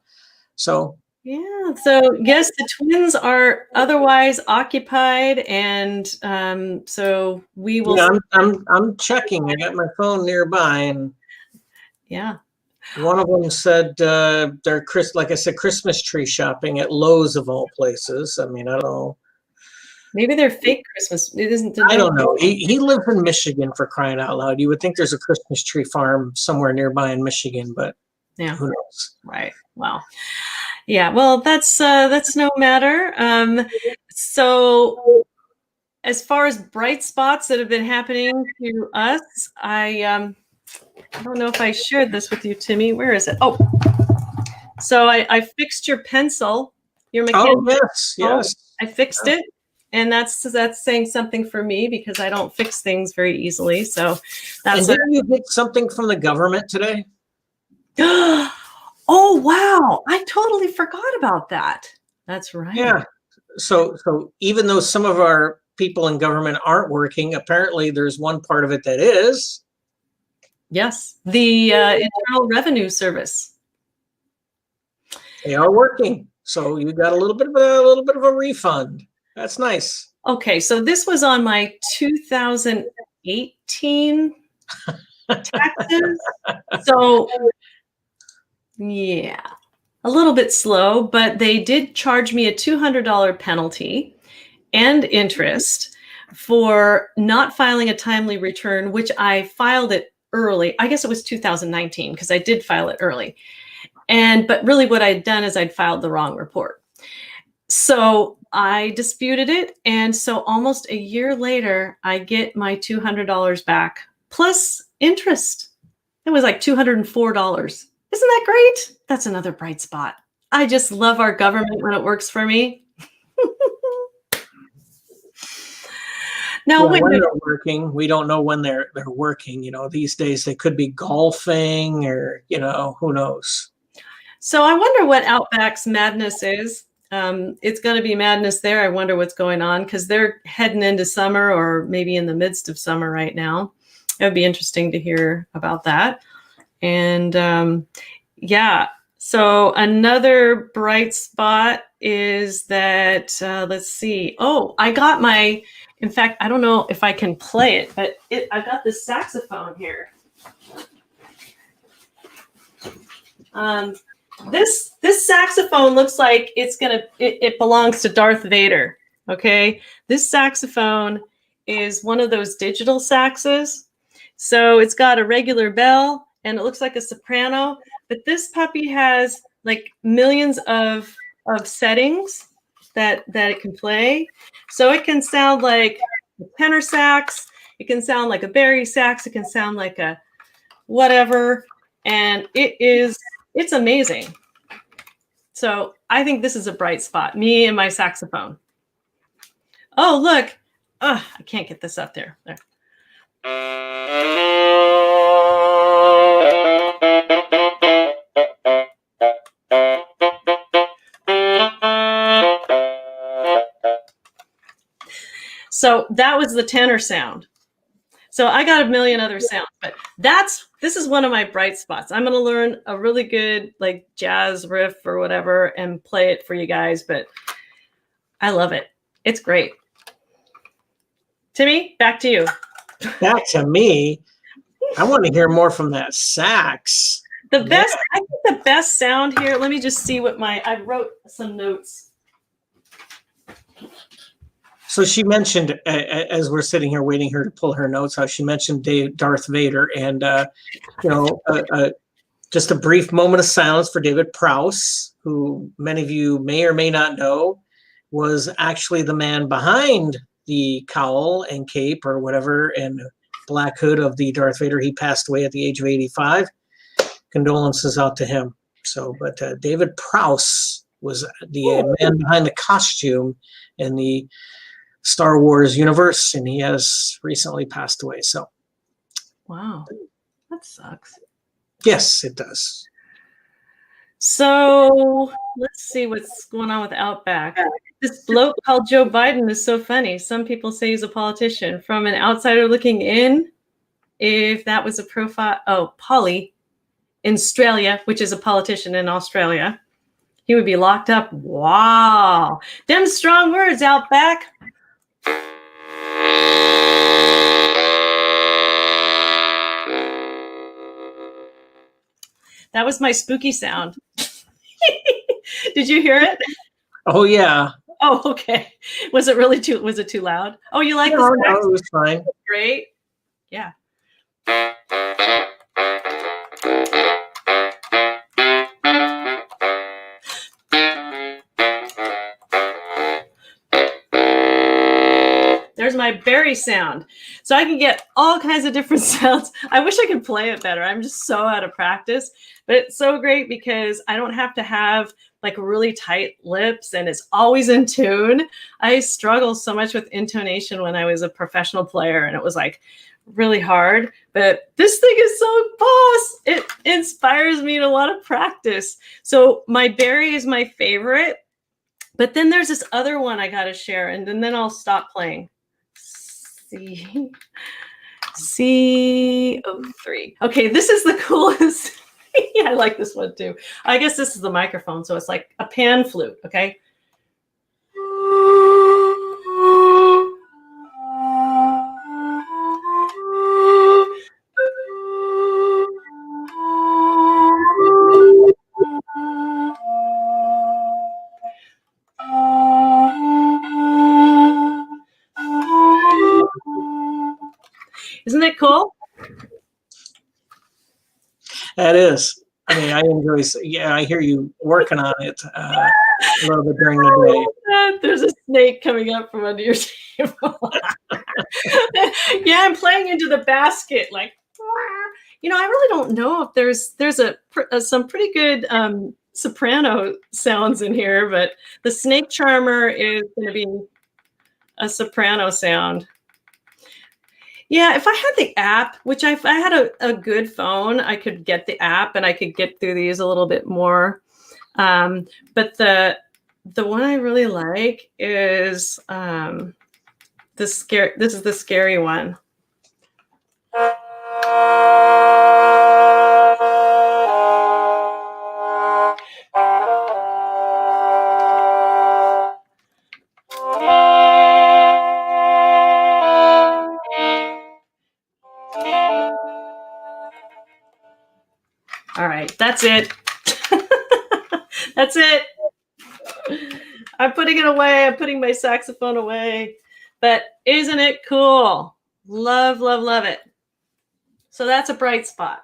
So yeah. So yes, the Twins are otherwise occupied, and so we will. Yeah, I'm checking. I got my phone nearby, and yeah, one of them said they're like I said, Christmas tree shopping at Lowe's of all places. I mean, I don't know. Maybe they're fake Christmas. It isn't. I don't know. He lives in Michigan, for crying out loud. You would think there's a Christmas tree farm somewhere nearby in Michigan, but yeah, who knows? Right. Wow. Yeah. Well, that's no matter. So as far as bright spots that have been happening to us, I don't know if I shared this with you, Timmy. Where is it? Oh, so I fixed your pencil. Your mechanical. Oh, yes. I fixed it. And that's saying something for me because I don't fix things very easily. So that's. And didn't you get something from the government today? Oh, wow. I totally forgot about that. That's right. Yeah. So even though some of our people in government aren't working, apparently there's one part of it that is. Yes. The Internal Revenue Service. They are working. So you got a little bit of a refund. That's nice. Okay. So this was on my 2018 taxes. So yeah, a little bit slow, but they did charge me a $200 penalty and interest for not filing a timely return, which I filed it early. I guess it was 2019 because I did file it early. But really what I'd done is I'd filed the wrong report. So I disputed it. And so almost a year later, I get my $200 back plus interest. It was like $204. Isn't that great? That's another bright spot. I just love our government when it works for me. Now, when they're working, we don't know when they're working. You know, these days they could be golfing or, you know, who knows. So I wonder what Outback's madness is. It's going to be madness there. I wonder what's going on because they're heading into summer or maybe in the midst of summer right now. It would be interesting to hear about that. And yeah, so another bright spot is that, let's see. Oh, I got in fact, I don't know if I can play it, but I got this saxophone here. This saxophone looks like it belongs to Darth Vader. Okay. This saxophone is one of those digital saxes. So it's got a regular bell and it looks like a soprano, but this puppy has like millions of settings that it can play. So it can sound like a tenor sax. It can sound like a bari sax. It can sound like a whatever. And it's amazing. So I think this is a bright spot, me and my saxophone. Oh, look. Oh, I can't get this up there. There. So that was the tenor sound. So I got a million other sounds, but this is one of my bright spots. I'm going to learn a really good like jazz riff or whatever and play it for you guys, but I love it. It's great. Timmy, back to you. Back to me. I want to hear more from that sax. I think the best sound here, let me just see what I wrote some notes. So she mentioned, as we're sitting here waiting her to pull her notes out, she mentioned Darth Vader, and just a brief moment of silence for David Prowse, who many of you may or may not know was actually the man behind the cowl and cape or whatever and black hood of the Darth Vader. He passed away at the age of 85. Condolences out to him. So, but David Prowse was the man behind the costume in the Star Wars universe, and he has recently passed away. So, wow, that sucks. Yes, it does. So let's see what's going on with Outback. This bloke called Joe Biden is so funny. Some people say he's a politician. From an outsider looking in, if that was a profile, Polly in Australia, which is a politician in Australia, he would be locked up. Wow, them strong words, Outback. That was my spooky sound. Did you hear it? Oh yeah. Oh, okay. Was it too loud? Oh, you like this? No, it was fine. Great. Yeah. There's my berry sound. So I can get all kinds of different sounds. I wish I could play it better. I'm just so out of practice, but it's so great because I don't have to have like really tight lips and it's always in tune. I struggled so much with intonation when I was a professional player and it was like really hard, but this thing is so boss. It inspires me to want to practice. So my berry is my favorite, but then there's this other one I got to share and then I'll stop playing. C03. Okay, this is the coolest. Yeah, I like this one too. I guess this is the microphone, so it's like a pan flute, okay? Isn't that cool? That is. I mean, I enjoy. Yeah, I hear you working on it a little bit during the day. There's a snake coming up from under your table. Yeah, I'm playing into the basket. Like, I really don't know if there's some pretty good soprano sounds in here, but the snake charmer is going to be a soprano sound. Yeah, if I had the app, which if I had a good phone, I could get the app and I could get through these a little bit more. But the one I really like is this is the scary one. All right, that's it. That's it. I'm putting it away. I'm putting my saxophone away. But isn't it cool? Love, love, love it. So that's a bright spot.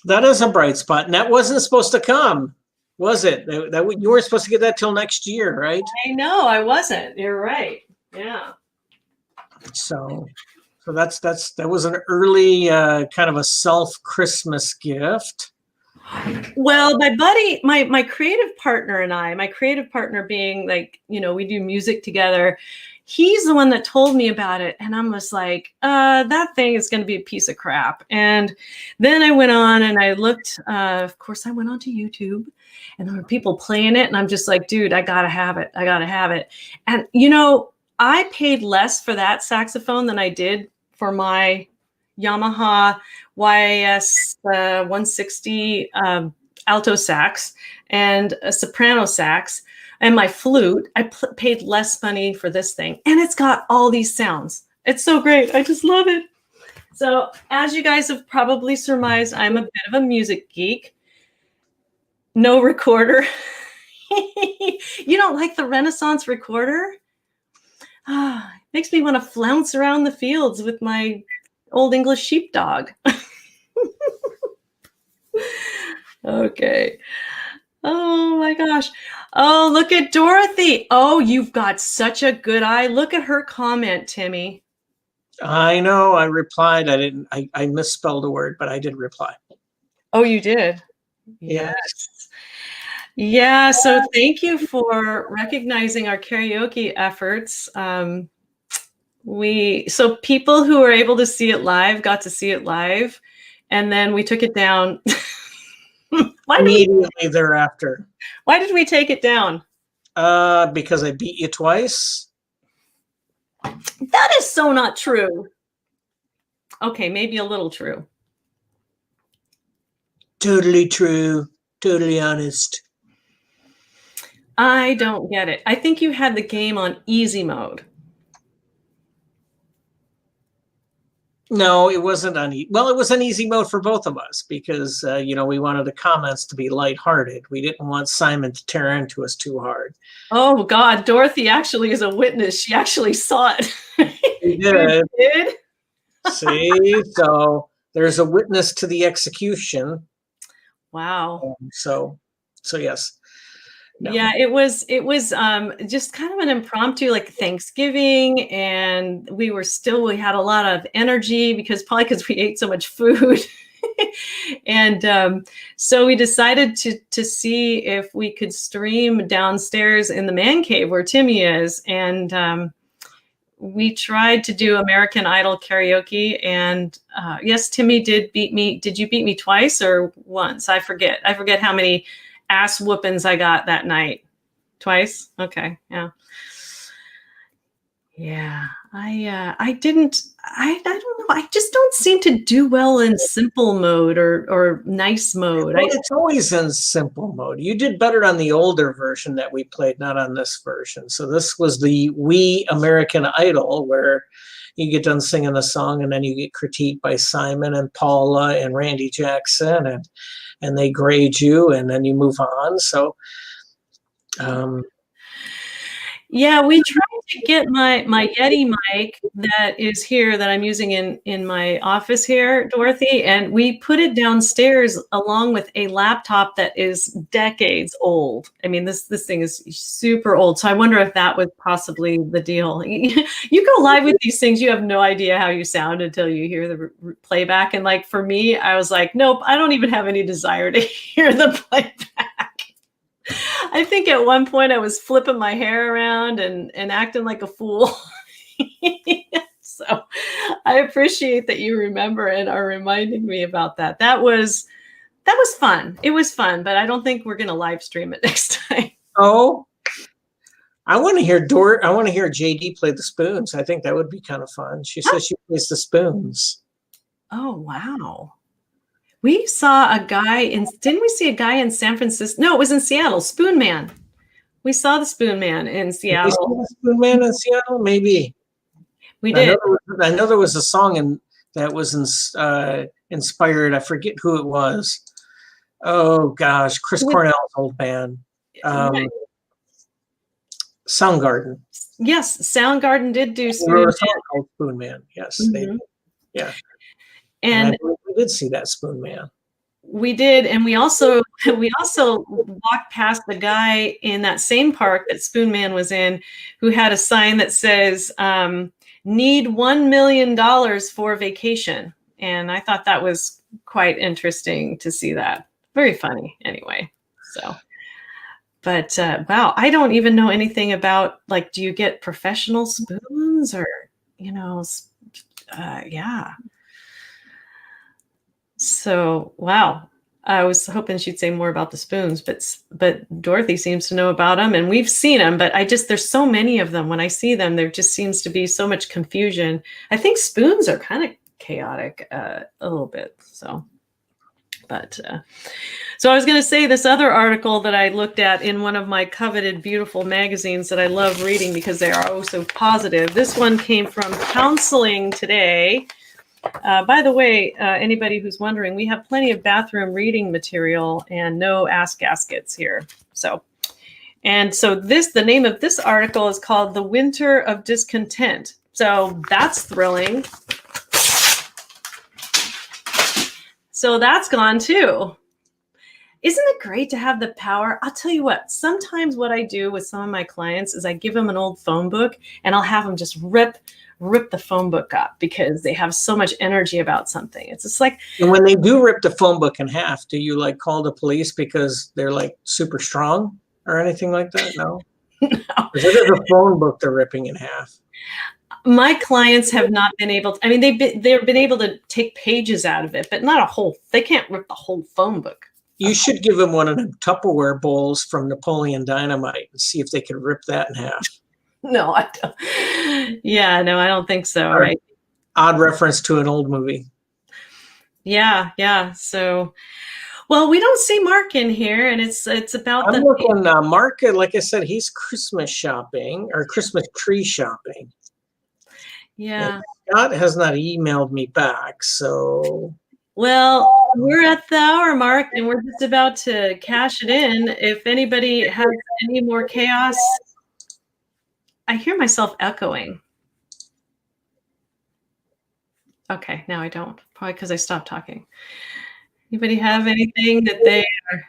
That is a bright spot. And that wasn't supposed to come, was it? That you weren't supposed to get that till next year, right? I know, I wasn't. You're right. Yeah. So So that was an early kind of a self Christmas gift. Well, my buddy, my creative partner and I, my creative partner being like, we do music together. He's the one that told me about it. And I'm just like, that thing is going to be a piece of crap. And then I went on and I looked, of course, I went onto YouTube and there were people playing it. And I'm just like, dude, I got to have it. I got to have it. And, I paid less for that saxophone than I did for my Yamaha YS 160 alto sax and a soprano sax and my flute. I paid less money for this thing, and it's got all these sounds. It's so great. I just love it. So as you guys have probably surmised, I'm a bit of a music geek. No recorder. You don't like the Renaissance recorder? Makes me want to flounce around the fields with my old English sheepdog. Okay. Oh my gosh. Oh, look at Dorothy. Oh, you've got such a good eye. Look at her comment, Timmy. I know. I replied. I misspelled a word, but I did reply. Oh, you did? Yes. Yeah. So thank you for recognizing our karaoke efforts. So people who were able to see it live got to see it live, and then we took it down. Immediately thereafter. Why did we take it down? Because I beat you twice. That is so not true. Okay, maybe a little true. Totally true. Totally honest. I don't get it. I think you had the game on easy mode. No, it wasn't on. Well, it was an easy mode for both of us because we wanted the comments to be lighthearted. We didn't want Simon to tear into us too hard. Oh God, Dorothy actually is a witness. She actually saw it. She did. You did? See, so there's a witness to the execution. Wow. So yes. No. Yeah, it was just kind of an impromptu like Thanksgiving, and we had a lot of energy because we ate so much food. And so we decided to see if we could stream downstairs in the man cave where Timmy is. And we tried to do American Idol karaoke. And yes, Timmy did beat me. Did you beat me twice or once? I forget how many ass whoopings I got that night. Twice? Okay. Yeah. Yeah. I don't know. I just don't seem to do well in simple mode or nice mode. Well, it's always in simple mode. You did better on the older version that we played, not on this version. So this was the We American Idol, where you get done singing the song and then you get critiqued by Simon and Paula and Randy Jackson, and they grade you and then you move on. So yeah, we tried to get my Yeti mic that is here that I'm using in my office here, Dorothy, and we put it downstairs along with a laptop that is decades old. I mean, this thing is super old. So I wonder if that was possibly the deal. You go live with these things, you have no idea how you sound until you hear the playback. And like for me, I was like, nope, I don't even have any desire to hear the playback. I think at one point I was flipping my hair around and acting like a fool. So I appreciate that you remember and are reminding me about that. That was fun. It was fun, but I don't think we're going to live stream it next time. Oh, I want to hear JD play the spoons. I think that would be kind of fun. She says she plays the spoons. Oh, wow. We saw didn't we see a guy in San Francisco? No, it was in Seattle, Spoon Man. We saw the Spoon Man in Seattle. Did we see the Spoon Man in Seattle? Maybe. We did. I know there was a song that was inspired. I forget who it was. Oh gosh, Chris Cornell's old band. Right. Soundgarden. Yes, Soundgarden did do Spoon Man. Called Spoon Man. Yes, they did. Yeah. And we did see that Spoon Man. We did, and we also walked past the guy in that same park that Spoon Man was in, who had a sign that says, need $1 million for vacation. And I thought that was quite interesting to see that. Very funny anyway. So, but wow, I don't even know anything about, like, do you get professional spoons or, yeah. So, wow. I was hoping she'd say more about the spoons, but Dorothy seems to know about them, and we've seen them, but there's so many of them. When I see them, there just seems to be so much confusion. I think spoons are kind of chaotic a little bit. So, so I was going to say, this other article that I looked at in one of my coveted beautiful magazines that I love reading because they are oh so positive. This one came from Counseling Today. By the way, anybody who's wondering, we have plenty of bathroom reading material and no ass gaskets here. So the name of this article is called "The Winter of Discontent." So that's thrilling. So that's gone too. Isn't it great to have the power? I'll tell you what, sometimes what I do with some of my clients is I give them an old phone book and I'll have them just rip the phone book up because they have so much energy about something. It's just like, and when they do rip the phone book in half, do you like call the police because they're like super strong or anything like that? No. No. It is a phone book they're ripping in half. My clients have not been able to, I mean, they've been able to take pages out of it, but not a whole, they can't rip the whole phone book. You should give them one of the Tupperware bowls from Napoleon Dynamite and see if they can rip that in half. No, I don't. Yeah, no, I don't think so. Right. Odd reference to an old movie. Yeah. So, well, we don't see Mark in here, and it's about I'm looking, Mark, like I said, he's Christmas shopping or Christmas tree shopping. Yeah. And Scott has not emailed me back, so. Well, we're at the hour mark, and we're just about to cash it in. If anybody has any more chaos, I hear myself echoing. Okay, now I don't. Probably because I stopped talking. Anybody have anything that they are?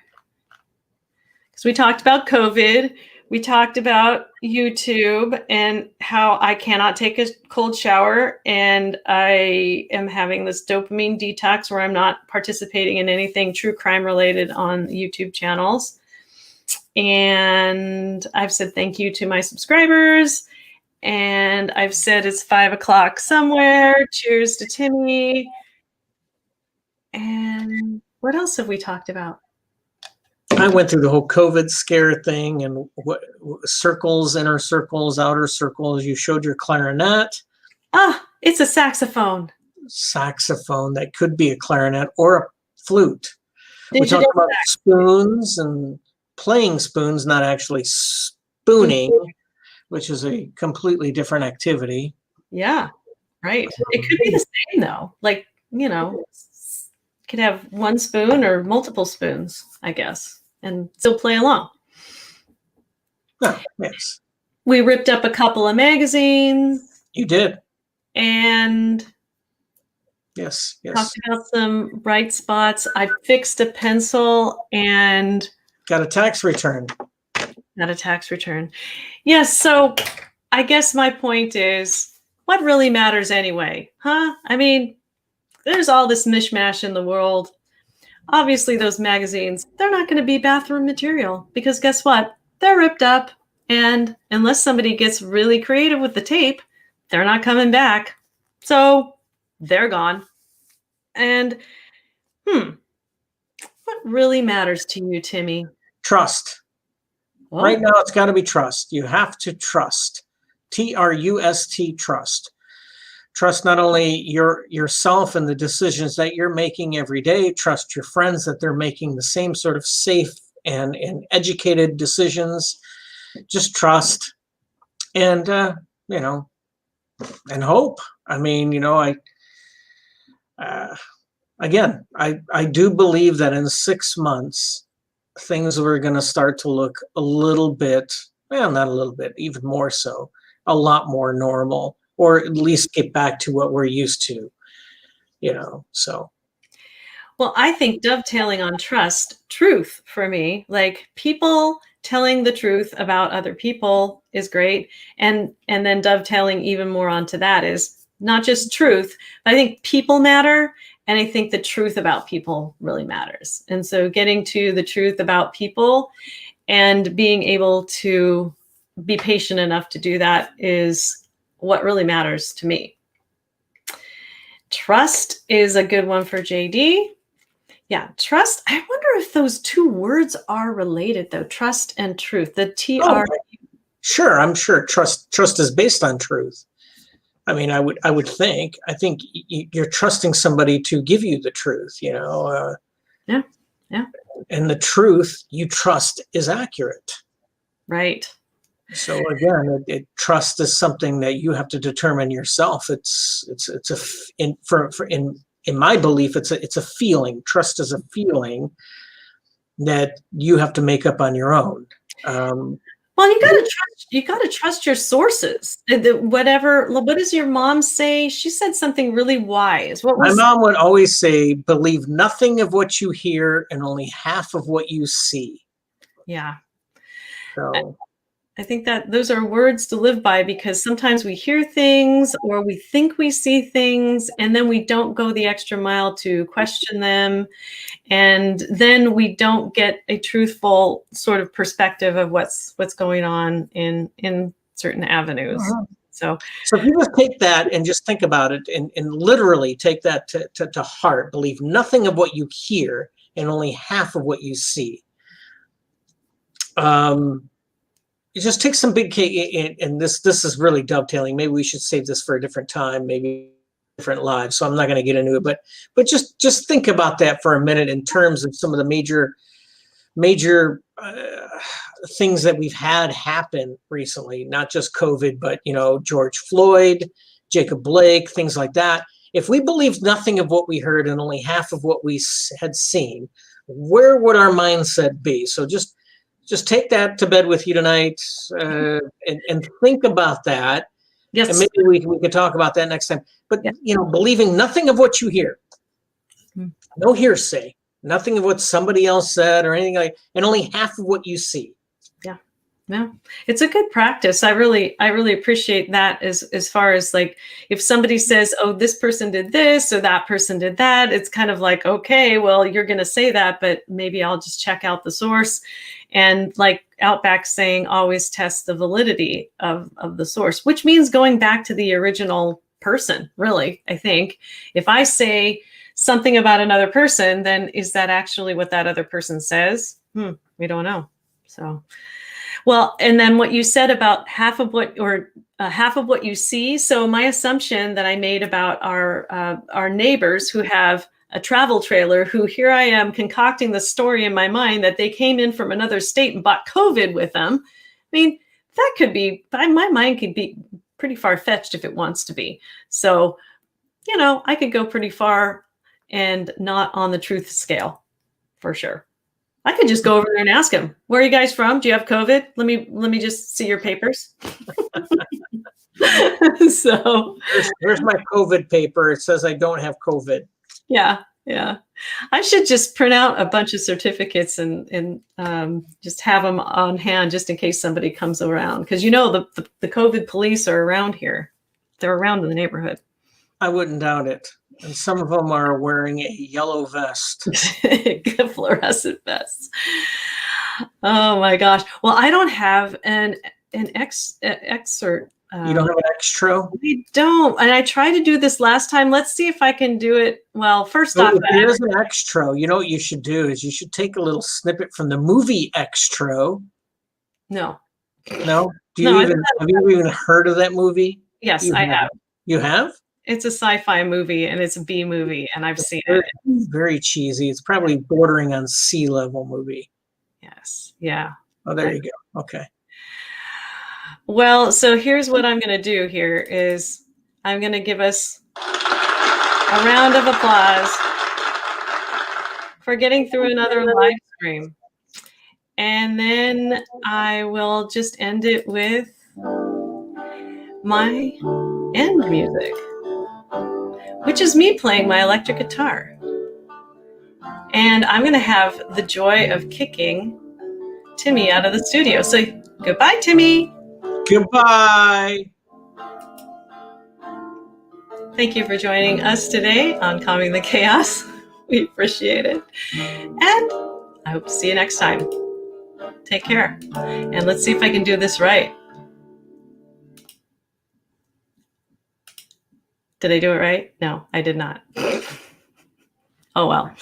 Because we talked about COVID. We talked about YouTube and how I cannot take a cold shower, and I am having this dopamine detox where I'm not participating in anything true crime related on YouTube channels. And I've said thank you to my subscribers, and I've said it's 5 o'clock somewhere. Cheers to Timmy. And what else have we talked about? I went through the whole COVID scare thing and what circles, inner circles, outer circles. You showed your clarinet. Ah, it's a saxophone. Saxophone. That could be a clarinet or a flute. We talked about spoons and playing spoons, not actually spooning, which is a completely different activity. Yeah, right. It could be the same though. Like, could have one spoon or multiple spoons, I guess, and still play along. Oh, yes. We ripped up a couple of magazines. You did. And yes. Talked about some bright spots. I fixed a pencil and got a tax return. Yes. So I guess my point is, what really matters anyway? Huh? I mean, there's all this mishmash in the world. Obviously, those magazines, they're not going to be bathroom material because guess what? They're ripped up. And unless somebody gets really creative with the tape, they're not coming back. So they're gone. And what really matters to you, Timmy? Trust. Oh. Right now, it's got to be trust. You have to trust. Trust. Trust. Trust not only yourself and the decisions that you're making every day. Trust your friends that they're making the same sort of safe and educated decisions. Just trust, and and hope. I mean, I do believe that in 6 months, things are going to start to look a little bit, well, not a little bit, even more so, a lot more normal, or at least get back to what we're used to, so. Well, I think dovetailing on truth for me, like people telling the truth about other people is great. And then dovetailing even more onto that is not just truth, but I think people matter. And I think the truth about people really matters. And so getting to the truth about people and being able to be patient enough to do that is what really matters to me. Trust is a good one for JD. Yeah, trust. I wonder if those two words are related, though. Trust and truth. The TR. Oh, sure, I'm sure trust is based on truth. I mean, I would think. I think you're trusting somebody to give you the truth. Yeah. And the truth you trust is accurate. Right. So again, trust is something that you have to determine yourself. In my belief, it's a feeling. Trust is a feeling that you have to make up on your own. Well, you gotta trust your sources. What does your mom say? She said something really wise. My mom would always say, believe nothing of what you hear and only half of what you see. Yeah. So I think that those are words to live by, because sometimes we hear things or we think we see things and then we don't go the extra mile to question them. And then we don't get a truthful sort of perspective of what's going on in certain avenues. So if you just take that and just think about it and literally take that to heart, believe nothing of what you hear and only half of what you see. You just take some big cake, and this is really dovetailing. Maybe we should save this for a different time, maybe different lives. So I'm not going to get into it, but just think about that for a minute in terms of some of the major things that we've had happen recently, not just COVID, but George Floyd, Jacob Blake, things like that. If we believed nothing of what we heard and only half of what we had seen, where would our mindset be? So just take that to bed with you tonight, and think about that. yes, and maybe we could talk about that next time. But believing nothing of what you hear, no hearsay, nothing of what somebody else said or anything like, and only half of what you see. No, it's a good practice. I really appreciate that as far as like, if somebody says, oh, this person did this or that person did that, it's kind of like, okay, well, you're going to say that, but maybe I'll just check out the source. And like Outback saying, always test the validity of the source, which means going back to the original person, really. I think if I say something about another person, then is that actually what that other person says? We don't know. So, well, and then what you said about half of what you see. So my assumption that I made about our neighbors who have a travel trailer, who here I am concocting the story in my mind that they came in from another state and bought COVID with them. I mean, that could be, my mind could be pretty far-fetched if it wants to be. So, I could go pretty far and not on the truth scale, for sure. I could just go over there and ask him, where are you guys from? Do you have COVID? Let me just see your papers. So here's my COVID paper. It says I don't have COVID. Yeah. I should just print out a bunch of certificates and just have them on hand just in case somebody comes around. Because the COVID police are around here. They're around in the neighborhood. I wouldn't doubt it. And some of them are wearing a yellow vest. Fluorescent vests. Oh my gosh. Well, I don't have an excerpt. You don't have an extra? We don't. And I tried to do this last time. Let's see if I can do it. Well, first off, if there's an extra, you know what you should do is you should take a little snippet from the movie Extra. No. No? Have you even heard of that movie? Yes, I have. You have? It's a sci-fi movie and it's a B movie, and I've seen it. Very cheesy. It's probably bordering on C-level movie. Yes. Yeah. Oh, there you go. Okay. Well, so here's what I'm going to do here is I'm going to give us a round of applause for getting through another live stream. And then I will just end it with my end music, which is me playing my electric guitar. And I'm going to have the joy of kicking Timmy out of the studio. So goodbye, Timmy. Goodbye. Thank you for joining us today on Calming the Chaos. We appreciate it. And I hope to see you next time. Take care. And let's see if I can do this right. Did I do it right? No, I did not. Oh, well.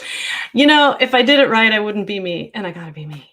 You know, if I did it right, I wouldn't be me. And I gotta be me.